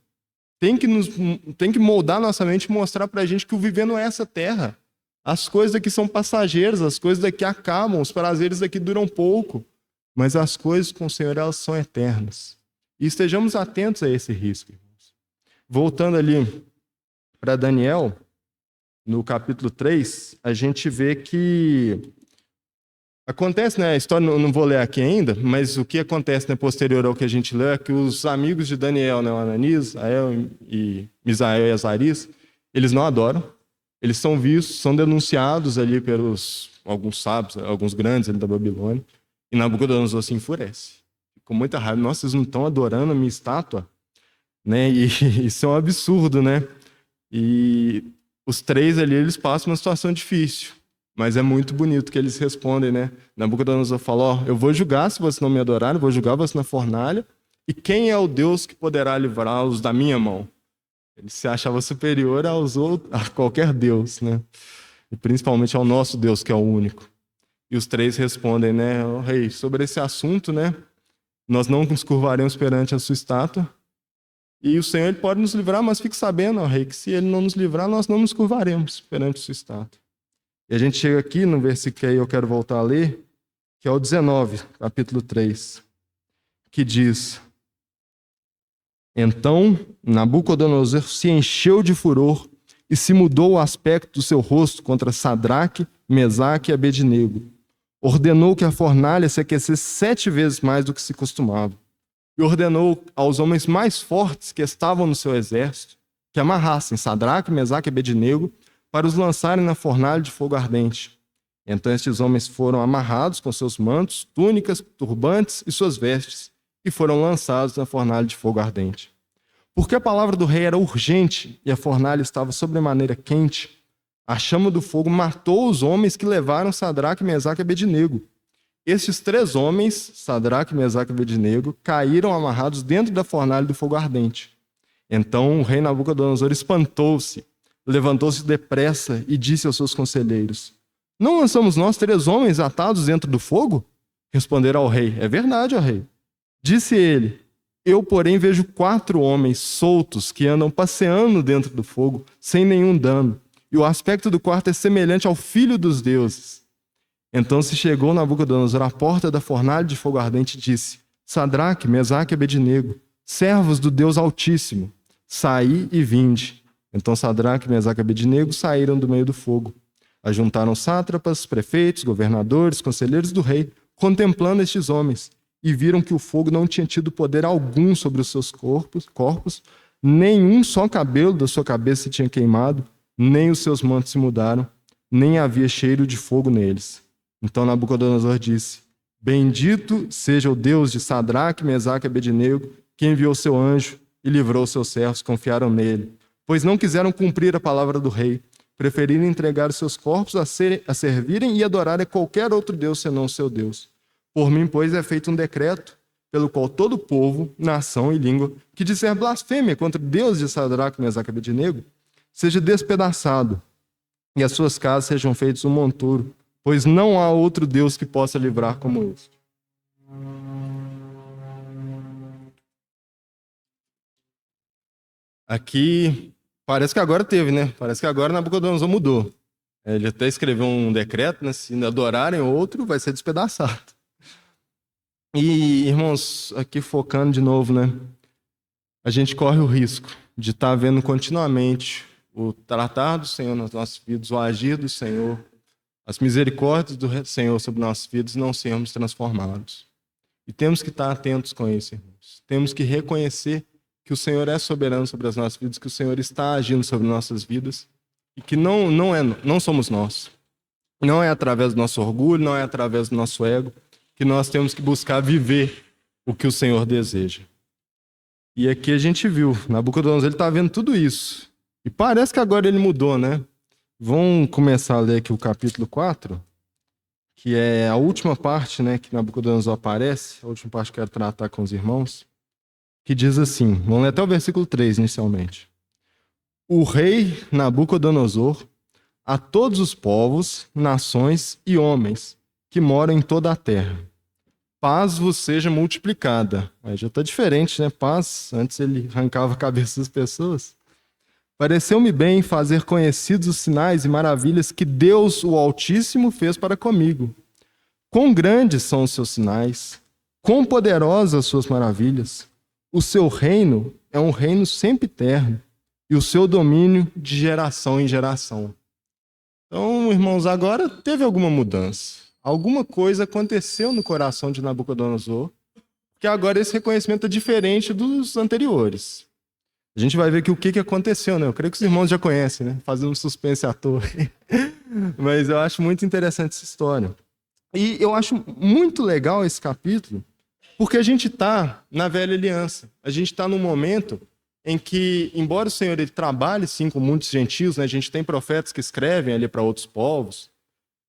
tem que moldar nossa mente e mostrar para a gente que o viver não é essa terra. As coisas daqui são passageiras, as coisas daqui acabam, os prazeres daqui duram pouco, mas as coisas com o Senhor, elas são eternas. E estejamos atentos a esse risco, irmãos. Voltando ali para Daniel, no capítulo 3, a gente vê que acontece, né? A história não vou ler aqui ainda, mas o que acontece, né, posterior ao que a gente lê é que os amigos de Daniel, né, Ananias, Ael e Misael e Azarias, eles não adoram. Eles são vistos, são denunciados ali pelos alguns sábios, alguns grandes ali da Babilônia, e Nabucodonosor se enfurece. Com muita raiva. Nossa, vocês não estão adorando a minha estátua? Né? E isso é um absurdo, né? E os 3 ali, eles passam uma situação difícil, mas é muito bonito que eles respondem, né? Nabucodonosor fala, ó, eu vou julgar se vocês não me adorarem, vou julgar vocês na fornalha, e quem é o Deus que poderá livrá-los da minha mão? Ele se achava superior a qualquer Deus, né? E principalmente ao nosso Deus, que é o único. E os 3 respondem, né? Oh, rei, sobre esse assunto, né? Nós não nos curvaremos perante a sua estátua. E o Senhor ele pode nos livrar, mas fique sabendo, oh, rei, que se ele não nos livrar, nós não nos curvaremos perante a sua estátua. E a gente chega aqui no versículo que aí eu quero voltar a ler, que é o 19, capítulo 3, que diz... Então Nabucodonosor se encheu de furor e se mudou o aspecto do seu rosto contra Sadraque, Mesaque e Abednego. Ordenou que a fornalha se aquecesse 7 vezes mais do que se costumava. E ordenou aos homens mais fortes que estavam no seu exército que amarrassem Sadraque, Mesaque e Abednego para os lançarem na fornalha de fogo ardente. Então estes homens foram amarrados com seus mantos, túnicas, turbantes e suas vestes, e foram lançados na fornalha de fogo ardente. Porque a palavra do rei era urgente e a fornalha estava sobremaneira quente, a chama do fogo matou os homens que levaram Sadraque, Mesaque e Abednego. Estes 3 homens, Sadraque, Mesaque e Abednego, caíram amarrados dentro da fornalha do fogo ardente. Então o rei Nabucodonosor espantou-se, levantou-se depressa e disse aos seus conselheiros: Não lançamos nós 3 homens atados dentro do fogo? Responderam ao rei: É verdade, ó rei. Disse ele: Eu, porém, vejo 4 homens soltos que andam passeando dentro do fogo, sem nenhum dano. E o aspecto do quarto é semelhante ao filho dos deuses. Então se chegou Nabucodonosor à porta da fornalha de fogo ardente e disse: Sadraque, Mesaque e Abednego, servos do Deus Altíssimo, saí e vinde. Então Sadraque, Mesaque e Abednego saíram do meio do fogo. Ajuntaram sátrapas, prefeitos, governadores, conselheiros do rei, contemplando estes homens, e viram que o fogo não tinha tido poder algum sobre os seus corpos, nenhum só cabelo da sua cabeça se tinha queimado, nem os seus mantos se mudaram, nem havia cheiro de fogo neles. Então Nabucodonosor disse: Bendito seja o Deus de Sadraque, Mesaque e Abednego, que enviou seu anjo e livrou seus servos que confiaram nele, pois não quiseram cumprir a palavra do rei, preferiram entregar os seus corpos a servirem e adorarem qualquer outro Deus senão o seu Deus. Por mim, pois, é feito um decreto, pelo qual todo povo, nação e língua, que disser blasfêmia contra Deus de Sadraque, Mesaque e Abednego, seja despedaçado, e as suas casas sejam feitas um monturo, pois não há outro Deus que possa livrar como este. Aqui, parece que agora teve, né? Parece que agora Nabucodonosor mudou. Ele até escreveu um decreto, né? Se adorarem outro, vai ser despedaçado. E, irmãos, aqui focando de novo, né? A gente corre o risco de estar vendo continuamente o tratar do Senhor nas nossas vidas, o agir do Senhor, as misericórdias do Senhor sobre nossas vidas, e não sermos transformados. E temos que estar atentos com isso, irmãos. Temos que reconhecer que o Senhor é soberano sobre as nossas vidas, que o Senhor está agindo sobre nossas vidas e que não somos nós. Não é através do nosso orgulho, não é através do nosso ego que nós temos que buscar viver o que o Senhor deseja. E aqui a gente viu, Nabucodonosor, ele está vendo tudo isso. E parece que agora ele mudou, né? Vamos começar a ler aqui o capítulo 4, que é a última parte, né, que Nabucodonosor aparece, a última parte que eu quero tratar com os irmãos, que diz assim, vamos ler até o versículo 3 inicialmente. O rei Nabucodonosor, a todos os povos, nações e homens que moram em toda a terra, paz vos seja multiplicada. Aí já está diferente, né? Paz, antes ele arrancava a cabeça das pessoas. Pareceu-me bem fazer conhecidos os sinais e maravilhas que Deus, o Altíssimo, fez para comigo. Quão grandes são os seus sinais, quão poderosas as suas maravilhas. O seu reino é um reino sempre eterno, e o seu domínio de geração em geração. Então, irmãos, agora teve alguma mudança. Alguma coisa aconteceu no coração de Nabucodonosor, que agora esse reconhecimento é diferente dos anteriores. A gente vai ver que o que aconteceu, né? Eu creio que os irmãos já conhecem, né? Fazendo um suspense à toa. Mas eu acho muito interessante essa história. E eu acho muito legal esse capítulo, porque a gente está na velha aliança. A gente está num momento em que, embora o Senhor ele trabalhe, sim, com muitos gentios, né? A gente tem profetas que escrevem ali para outros povos.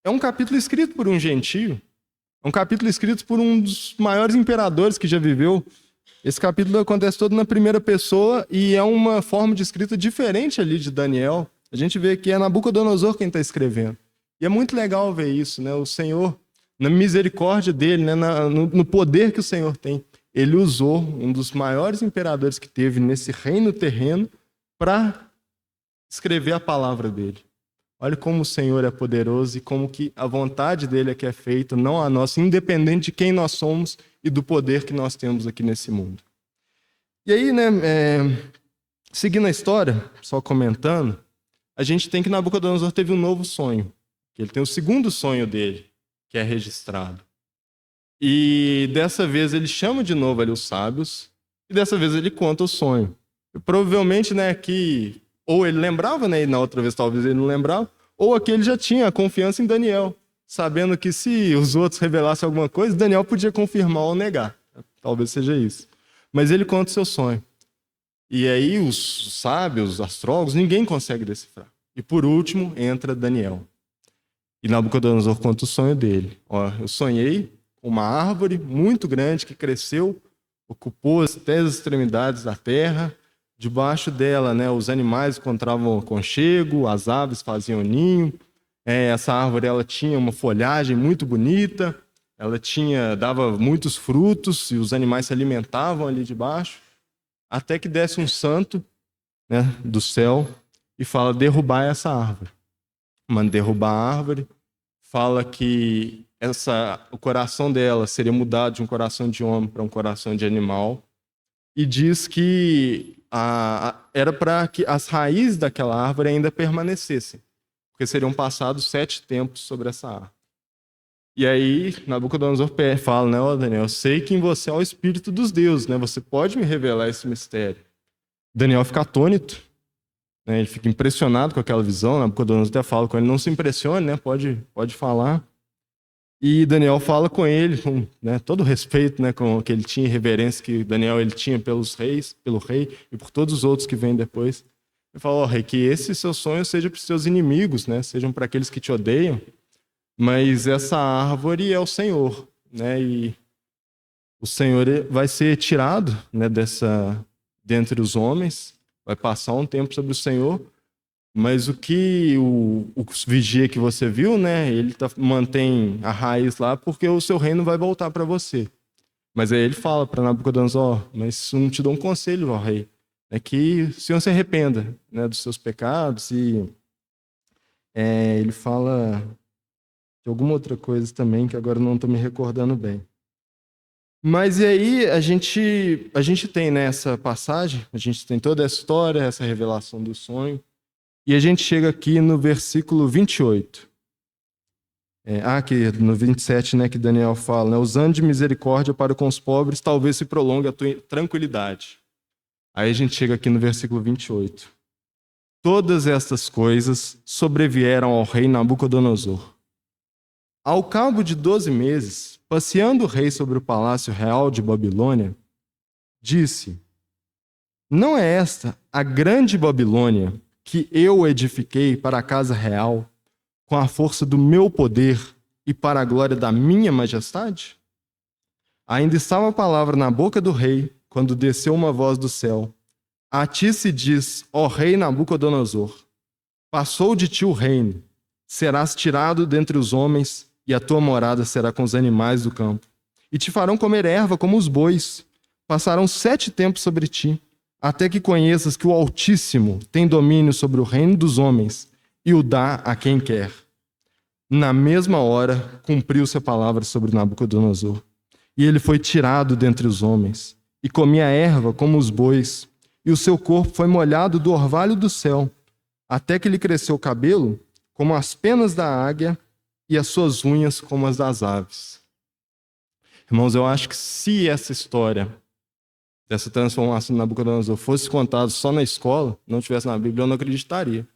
É um capítulo escrito por um gentio. É um capítulo escrito por um dos maiores imperadores que já viveu. Esse capítulo acontece todo na primeira pessoa e é uma forma de escrita diferente ali de Daniel. A gente vê que é Nabucodonosor quem está escrevendo. E é muito legal ver isso, né? O Senhor, na misericórdia dele, né? no poder que o Senhor tem, ele usou um dos maiores imperadores que teve nesse reino terreno para escrever a palavra dele. Olha como o Senhor é poderoso e como que a vontade dele é que é feita, não a nossa, independente de quem nós somos e do poder que nós temos aqui nesse mundo. E aí, né, seguindo a história, só comentando, a gente tem que Nabucodonosor teve um novo sonho. Ele tem o segundo sonho dele, que é registrado. E dessa vez ele chama de novo ali os sábios, e dessa vez ele conta o sonho. E provavelmente, né, que ou ele lembrava, né, e na outra vez talvez ele não lembrava, ou aqui ele já tinha a confiança em Daniel, sabendo que se os outros revelassem alguma coisa, Daniel podia confirmar ou negar. Talvez seja isso. Mas ele conta o seu sonho. E aí os sábios, os astrólogos, ninguém consegue decifrar. E por último entra Daniel. E Nabucodonosor conta o sonho dele. Ó, eu sonhei com uma árvore muito grande que cresceu, ocupou até as extremidades da terra. Debaixo dela, né, os animais encontravam aconchego, as aves faziam ninho. Essa árvore ela tinha uma folhagem muito bonita, ela dava muitos frutos e os animais se alimentavam ali debaixo. Até que desce um santo, né, do céu e fala: derrubar essa árvore. Manda derrubar a árvore, fala que o coração dela seria mudado de um coração de homem para um coração de animal. E diz que era para que as raízes daquela árvore ainda permanecessem, porque seriam passados 7 tempos sobre essa árvore. E aí Nabucodonosor fala, né, ó Daniel, eu sei que em você é o Espírito dos deuses, né? Você pode me revelar esse mistério. Daniel fica atônito, né? Ele fica impressionado com aquela visão. Nabucodonosor até fala com ele, não se impressione, né? Pode falar. E Daniel fala com ele, com, né, todo o respeito, né, com que ele tinha, reverência que Daniel ele tinha pelo rei e por todos os outros que vêm depois. Ele fala: ó, rei, que esse seu sonho seja para os seus inimigos, né, sejam para aqueles que te odeiam, mas essa árvore é o Senhor, né, e o Senhor vai ser tirado, né, dentre os homens, vai passar um tempo sobre o Senhor. Mas o vigia que você viu, né? Ele mantém a raiz lá porque o seu reino vai voltar para você. Mas aí ele fala para Nabucodonosor: mas isso não te dá um conselho, ó rei, é que o Senhor se arrependa, né, dos seus pecados Ele fala de alguma outra coisa também, que agora não estou me recordando bem. Mas e aí a gente tem nessa passagem, a gente tem toda essa história, essa revelação do sonho, e a gente chega aqui no versículo 28. Aqui no 27, né, que Daniel fala, né, usando de misericórdia para com os pobres, talvez se prolongue a tua tranquilidade. Aí a gente chega aqui no versículo 28. Todas estas coisas sobrevieram ao rei Nabucodonosor. Ao cabo de 12 meses, passeando o rei sobre o palácio real de Babilônia, disse: não é esta a grande Babilônia que eu edifiquei para a casa real, com a força do meu poder e para a glória da minha majestade? Ainda estava a palavra na boca do rei, quando desceu uma voz do céu: a ti se diz, ó rei Nabucodonosor, passou de ti o reino, serás tirado dentre os homens, e a tua morada será com os animais do campo. E te farão comer erva como os bois. Passarão 7 tempos sobre ti, até que conheças que o Altíssimo tem domínio sobre o reino dos homens, e o dá a quem quer. Na mesma hora, cumpriu-se a palavra sobre Nabucodonosor. E ele foi tirado dentre os homens, e comia erva como os bois, e o seu corpo foi molhado do orvalho do céu, até que lhe cresceu o cabelo como as penas da águia, e as suas unhas como as das aves. Irmãos, eu acho que se essa história dessa transformação de Nabucodonosor fosse contada só na escola, não tivesse na Bíblia, eu não acreditaria.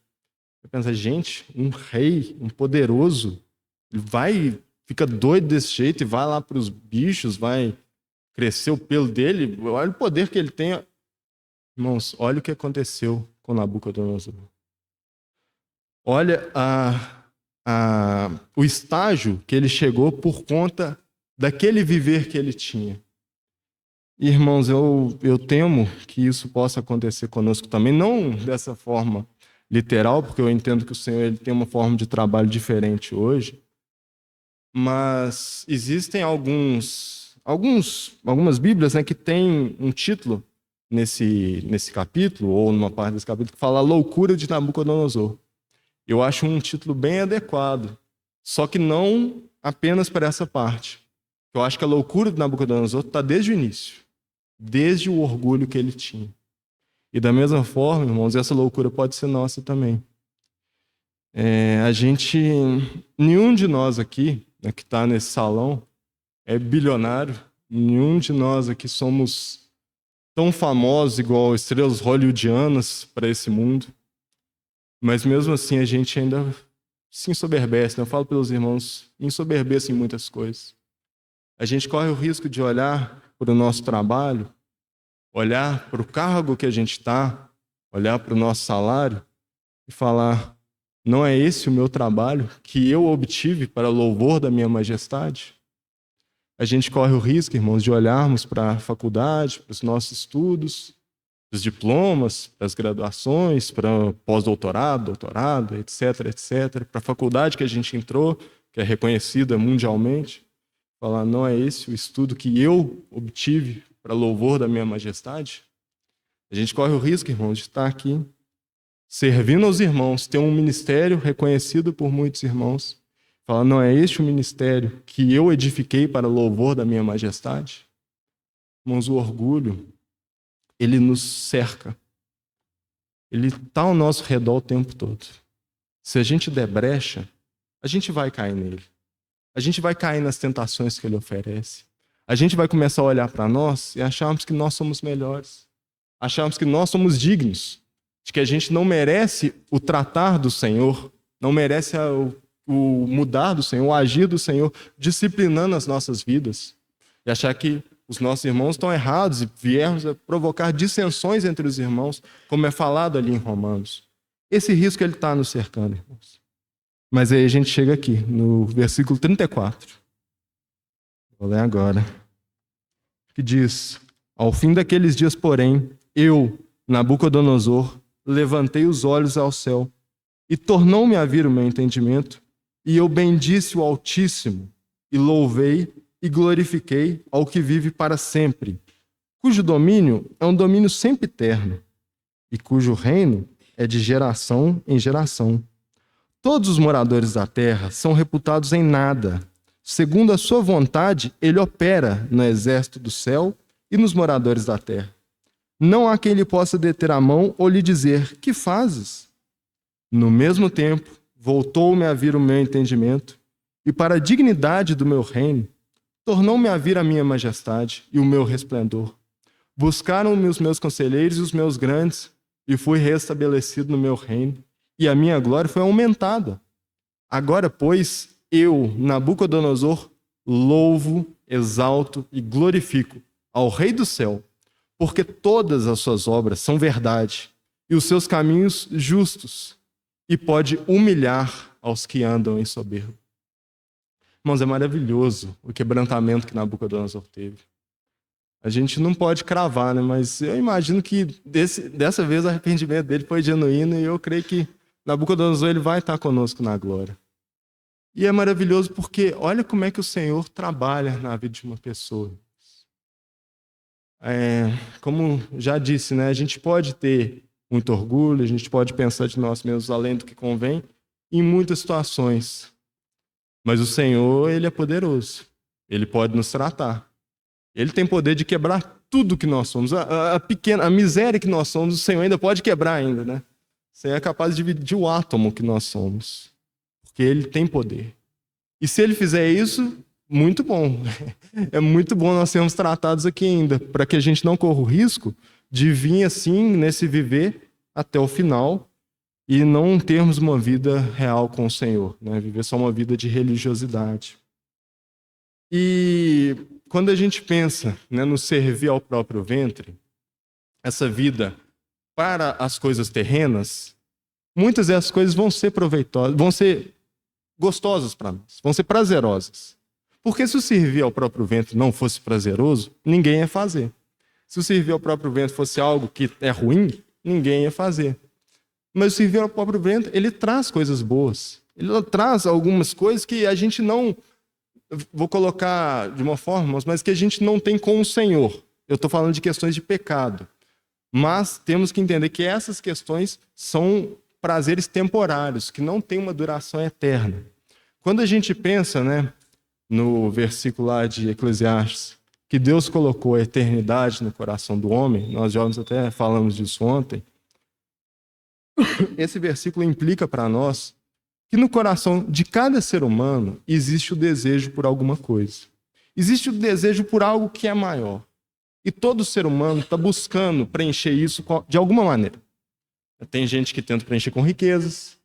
Eu penso, gente, um rei, um poderoso, ele fica doido desse jeito e vai lá para os bichos, vai crescer o pelo dele, olha o poder que ele tem. Irmãos, olha o que aconteceu com Nabucodonosor. Olha o estágio que ele chegou por conta daquele viver que ele tinha. Irmãos, eu temo que isso possa acontecer conosco também, não dessa forma literal, porque eu entendo que o Senhor ele tem uma forma de trabalho diferente hoje, mas existem algumas Bíblias, né, que têm um título nesse capítulo, ou numa parte desse capítulo, que fala a loucura de Nabucodonosor. Eu acho um título bem adequado, só que não apenas para essa parte. Eu acho que a loucura de Nabucodonosor está desde o início, desde o orgulho que ele tinha. E da mesma forma, irmãos, essa loucura pode ser nossa também. Nenhum de nós aqui, né, que está nesse salão, é bilionário. Nenhum de nós aqui somos tão famosos igual estrelas hollywoodianas para esse mundo. Mas mesmo assim a gente ainda se ensoberbece, né? Eu falo pelos irmãos, ensoberbece em muitas coisas. A gente corre o risco de olhar para o nosso trabalho, olhar para o cargo que a gente está, olhar para o nosso salário e falar: não é esse o meu trabalho que eu obtive para louvor da minha majestade? A gente corre o risco, irmãos, de olharmos para a faculdade, para os nossos estudos, para os diplomas, para as graduações, para pós-doutorado, doutorado, etc., etc., para a faculdade que a gente entrou, que é reconhecida mundialmente, falar: não é esse o estudo que eu obtive para louvor da minha majestade? A gente corre o risco, irmãos, de estar aqui servindo aos irmãos, ter um ministério reconhecido por muitos irmãos, falar: não é este o ministério que eu edifiquei para louvor da minha majestade? Irmãos, o orgulho, ele nos cerca. Ele está ao nosso redor o tempo todo. Se a gente der brecha, a gente vai cair nele. A gente vai cair nas tentações que ele oferece. A gente vai começar a olhar para nós e acharmos que nós somos melhores. Acharmos que nós somos dignos. De que a gente não merece o tratar do Senhor, não merece o mudar do Senhor, o agir do Senhor, disciplinando as nossas vidas. E achar que os nossos irmãos estão errados e viermos a provocar dissensões entre os irmãos, como é falado ali em Romanos. Esse risco ele está nos cercando, irmãos. Mas aí a gente chega aqui, no versículo 34. Vou ler agora. Que diz: ao fim daqueles dias, porém, eu, Nabucodonosor, levantei os olhos ao céu, e tornou-me a vir o meu entendimento, e eu bendisse o Altíssimo, e louvei e glorifiquei ao que vive para sempre, cujo domínio é um domínio sempre eterno, e cujo reino é de geração em geração. Todos os moradores da terra são reputados em nada. Segundo a sua vontade, ele opera no exército do céu e nos moradores da terra. Não há quem lhe possa deter a mão ou lhe dizer: que fazes? No mesmo tempo, voltou-me a vir o meu entendimento, e para a dignidade do meu reino, tornou-me a vir a minha majestade e o meu resplendor. Buscaram-me os meus conselheiros e os meus grandes, e fui restabelecido no meu reino, e a minha glória foi aumentada. Agora, pois, eu, Nabucodonosor, louvo, exalto e glorifico ao Rei do céu, porque todas as suas obras são verdade, e os seus caminhos justos, e pode humilhar aos que andam em soberba. Irmãos, é maravilhoso o quebrantamento que Nabucodonosor teve. A gente não pode cravar, né? Mas eu imagino que dessa vez o arrependimento dele foi genuíno, e eu creio que Nabucodonosor ele vai estar conosco na glória. E é maravilhoso porque olha como é que o Senhor trabalha na vida de uma pessoa. Como já disse, né? A gente pode ter muito orgulho, a gente pode pensar de nós mesmos além do que convém em muitas situações. Mas o Senhor, ele é poderoso. Ele pode nos tratar. Ele tem poder de quebrar tudo que nós somos. A miséria que nós somos, o Senhor ainda pode quebrar ainda, né? O Senhor é capaz de dividir o átomo que nós somos. Porque ele tem poder. E se ele fizer isso, muito bom. É muito bom nós sermos tratados aqui ainda, para que a gente não corra o risco de vir assim, nesse viver, até o final, e não termos uma vida real com o Senhor, né? Viver só uma vida de religiosidade. E quando a gente pensa, né, no servir ao próprio ventre, essa vida para as coisas terrenas, muitas dessas coisas vão ser proveitosas, vão ser gostosas para nós, vão ser prazerosas. Porque se o servir ao próprio ventre não fosse prazeroso, ninguém ia fazer. Se o servir ao próprio ventre fosse algo que é ruim, ninguém ia fazer. Mas o servir ao próprio ventre, ele traz coisas boas. Ele traz algumas coisas que a gente não... Vou colocar de uma forma, mas que a gente não tem com o Senhor. Eu estou falando de questões de pecado. Mas temos que entender que essas questões são prazeres temporários, que não têm uma duração eterna. Quando a gente pensa, né, no versículo lá de Eclesiastes, que Deus colocou a eternidade no coração do homem, nós jovens até falamos disso ontem, esse versículo implica para nós que no coração de cada ser humano existe o desejo por alguma coisa. Existe o desejo por algo que é maior. E todo ser humano está buscando preencher isso de alguma maneira. Tem gente que tenta preencher com riquezas,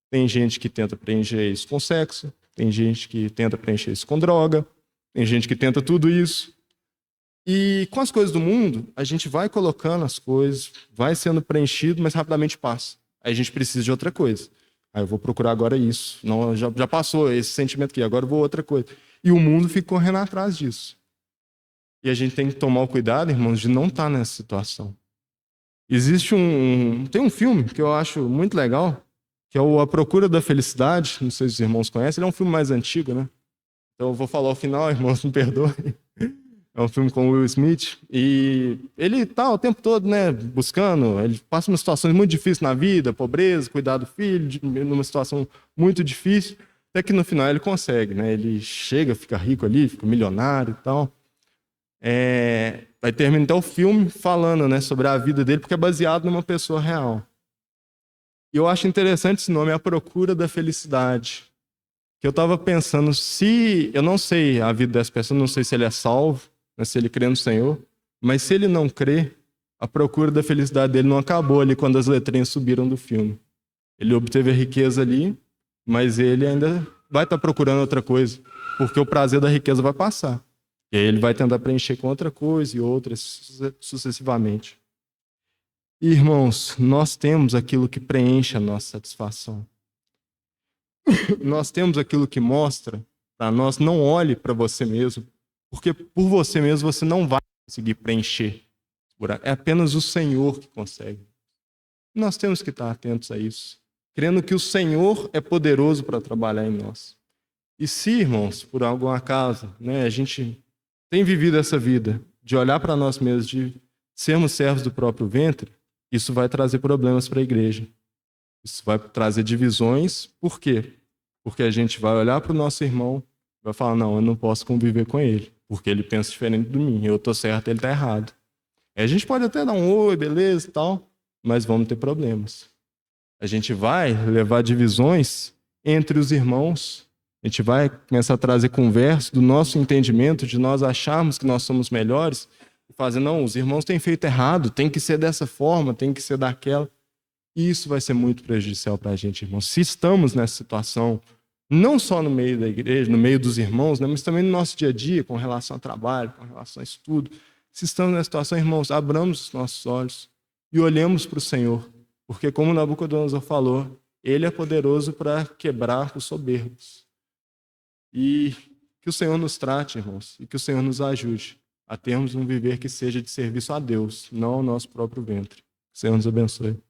tem gente que tenta preencher isso com sexo, tem gente que tenta preencher isso com droga, tem gente que tenta tudo isso. E com as coisas do mundo, a gente vai colocando as coisas, vai sendo preenchido, mas rapidamente passa. Aí a gente precisa de outra coisa. Aí eu vou procurar agora isso. Não, já passou esse sentimento aqui, agora eu vou outra coisa. E o mundo fica correndo atrás disso. E a gente tem que tomar o cuidado, irmãos, de não estar nessa situação. Existe tem um filme que eu acho muito legal, que é o A Procura da Felicidade. Não sei se os irmãos conhecem. Ele é um filme mais antigo, né? Então eu vou falar o final, irmãos, me perdoem. É um filme com o Will Smith. E ele tá o tempo todo, né, buscando. Ele passa umas situações muito difíceis na vida, pobreza, cuidar do filho, numa situação muito difícil. Até que no final ele consegue, né? Ele chega, fica rico ali, fica milionário e tal. Vai terminar então o filme falando, né, sobre a vida dele, porque é baseado numa pessoa real. E eu acho interessante esse nome, A Procura da Felicidade. Que eu estava pensando, eu não sei a vida dessa pessoa, não sei se ele é salvo, né, se ele crê no Senhor, mas se ele não crê, a procura da felicidade dele não acabou ali quando as letrinhas subiram do filme. Ele obteve a riqueza ali, mas ele ainda vai estar procurando outra coisa, porque o prazer da riqueza vai passar. E aí ele vai tentar preencher com outra coisa e outras sucessivamente. E, irmãos, nós temos aquilo que preenche a nossa satisfação. Nós temos aquilo que mostra para nós, não olhe para você mesmo, porque por você mesmo você não vai conseguir preencher. É apenas o Senhor que consegue. Nós temos que estar atentos a isso, crendo que o Senhor é poderoso para trabalhar em nós. E se, irmãos, por algum acaso, né, a gente tem vivido essa vida de olhar para nós mesmos, de sermos servos do próprio ventre, isso vai trazer problemas para a igreja. Isso vai trazer divisões. Por quê? Porque a gente vai olhar para o nosso irmão e vai falar, não, eu não posso conviver com ele, porque ele pensa diferente de mim. Eu tô certo, ele tá errado. E a gente pode até dar um oi, beleza e tal, mas vamos ter problemas. A gente vai levar divisões entre os irmãos. A gente vai começar a trazer conversa do nosso entendimento, de nós acharmos que nós somos melhores, e fazer, não, os irmãos têm feito errado, tem que ser dessa forma, tem que ser daquela. E isso vai ser muito prejudicial para a gente, irmãos. Se estamos nessa situação, não só no meio da igreja, no meio dos irmãos, né, mas também no nosso dia a dia, com relação ao trabalho, com relação a estudo. Se estamos nessa situação, irmãos, abramos os nossos olhos e olhemos para o Senhor. Porque, como Nabucodonosor falou, ele é poderoso para quebrar os soberbos. E que o Senhor nos trate, irmãos, e que o Senhor nos ajude a termos um viver que seja de serviço a Deus, não ao nosso próprio ventre. Que o Senhor nos abençoe.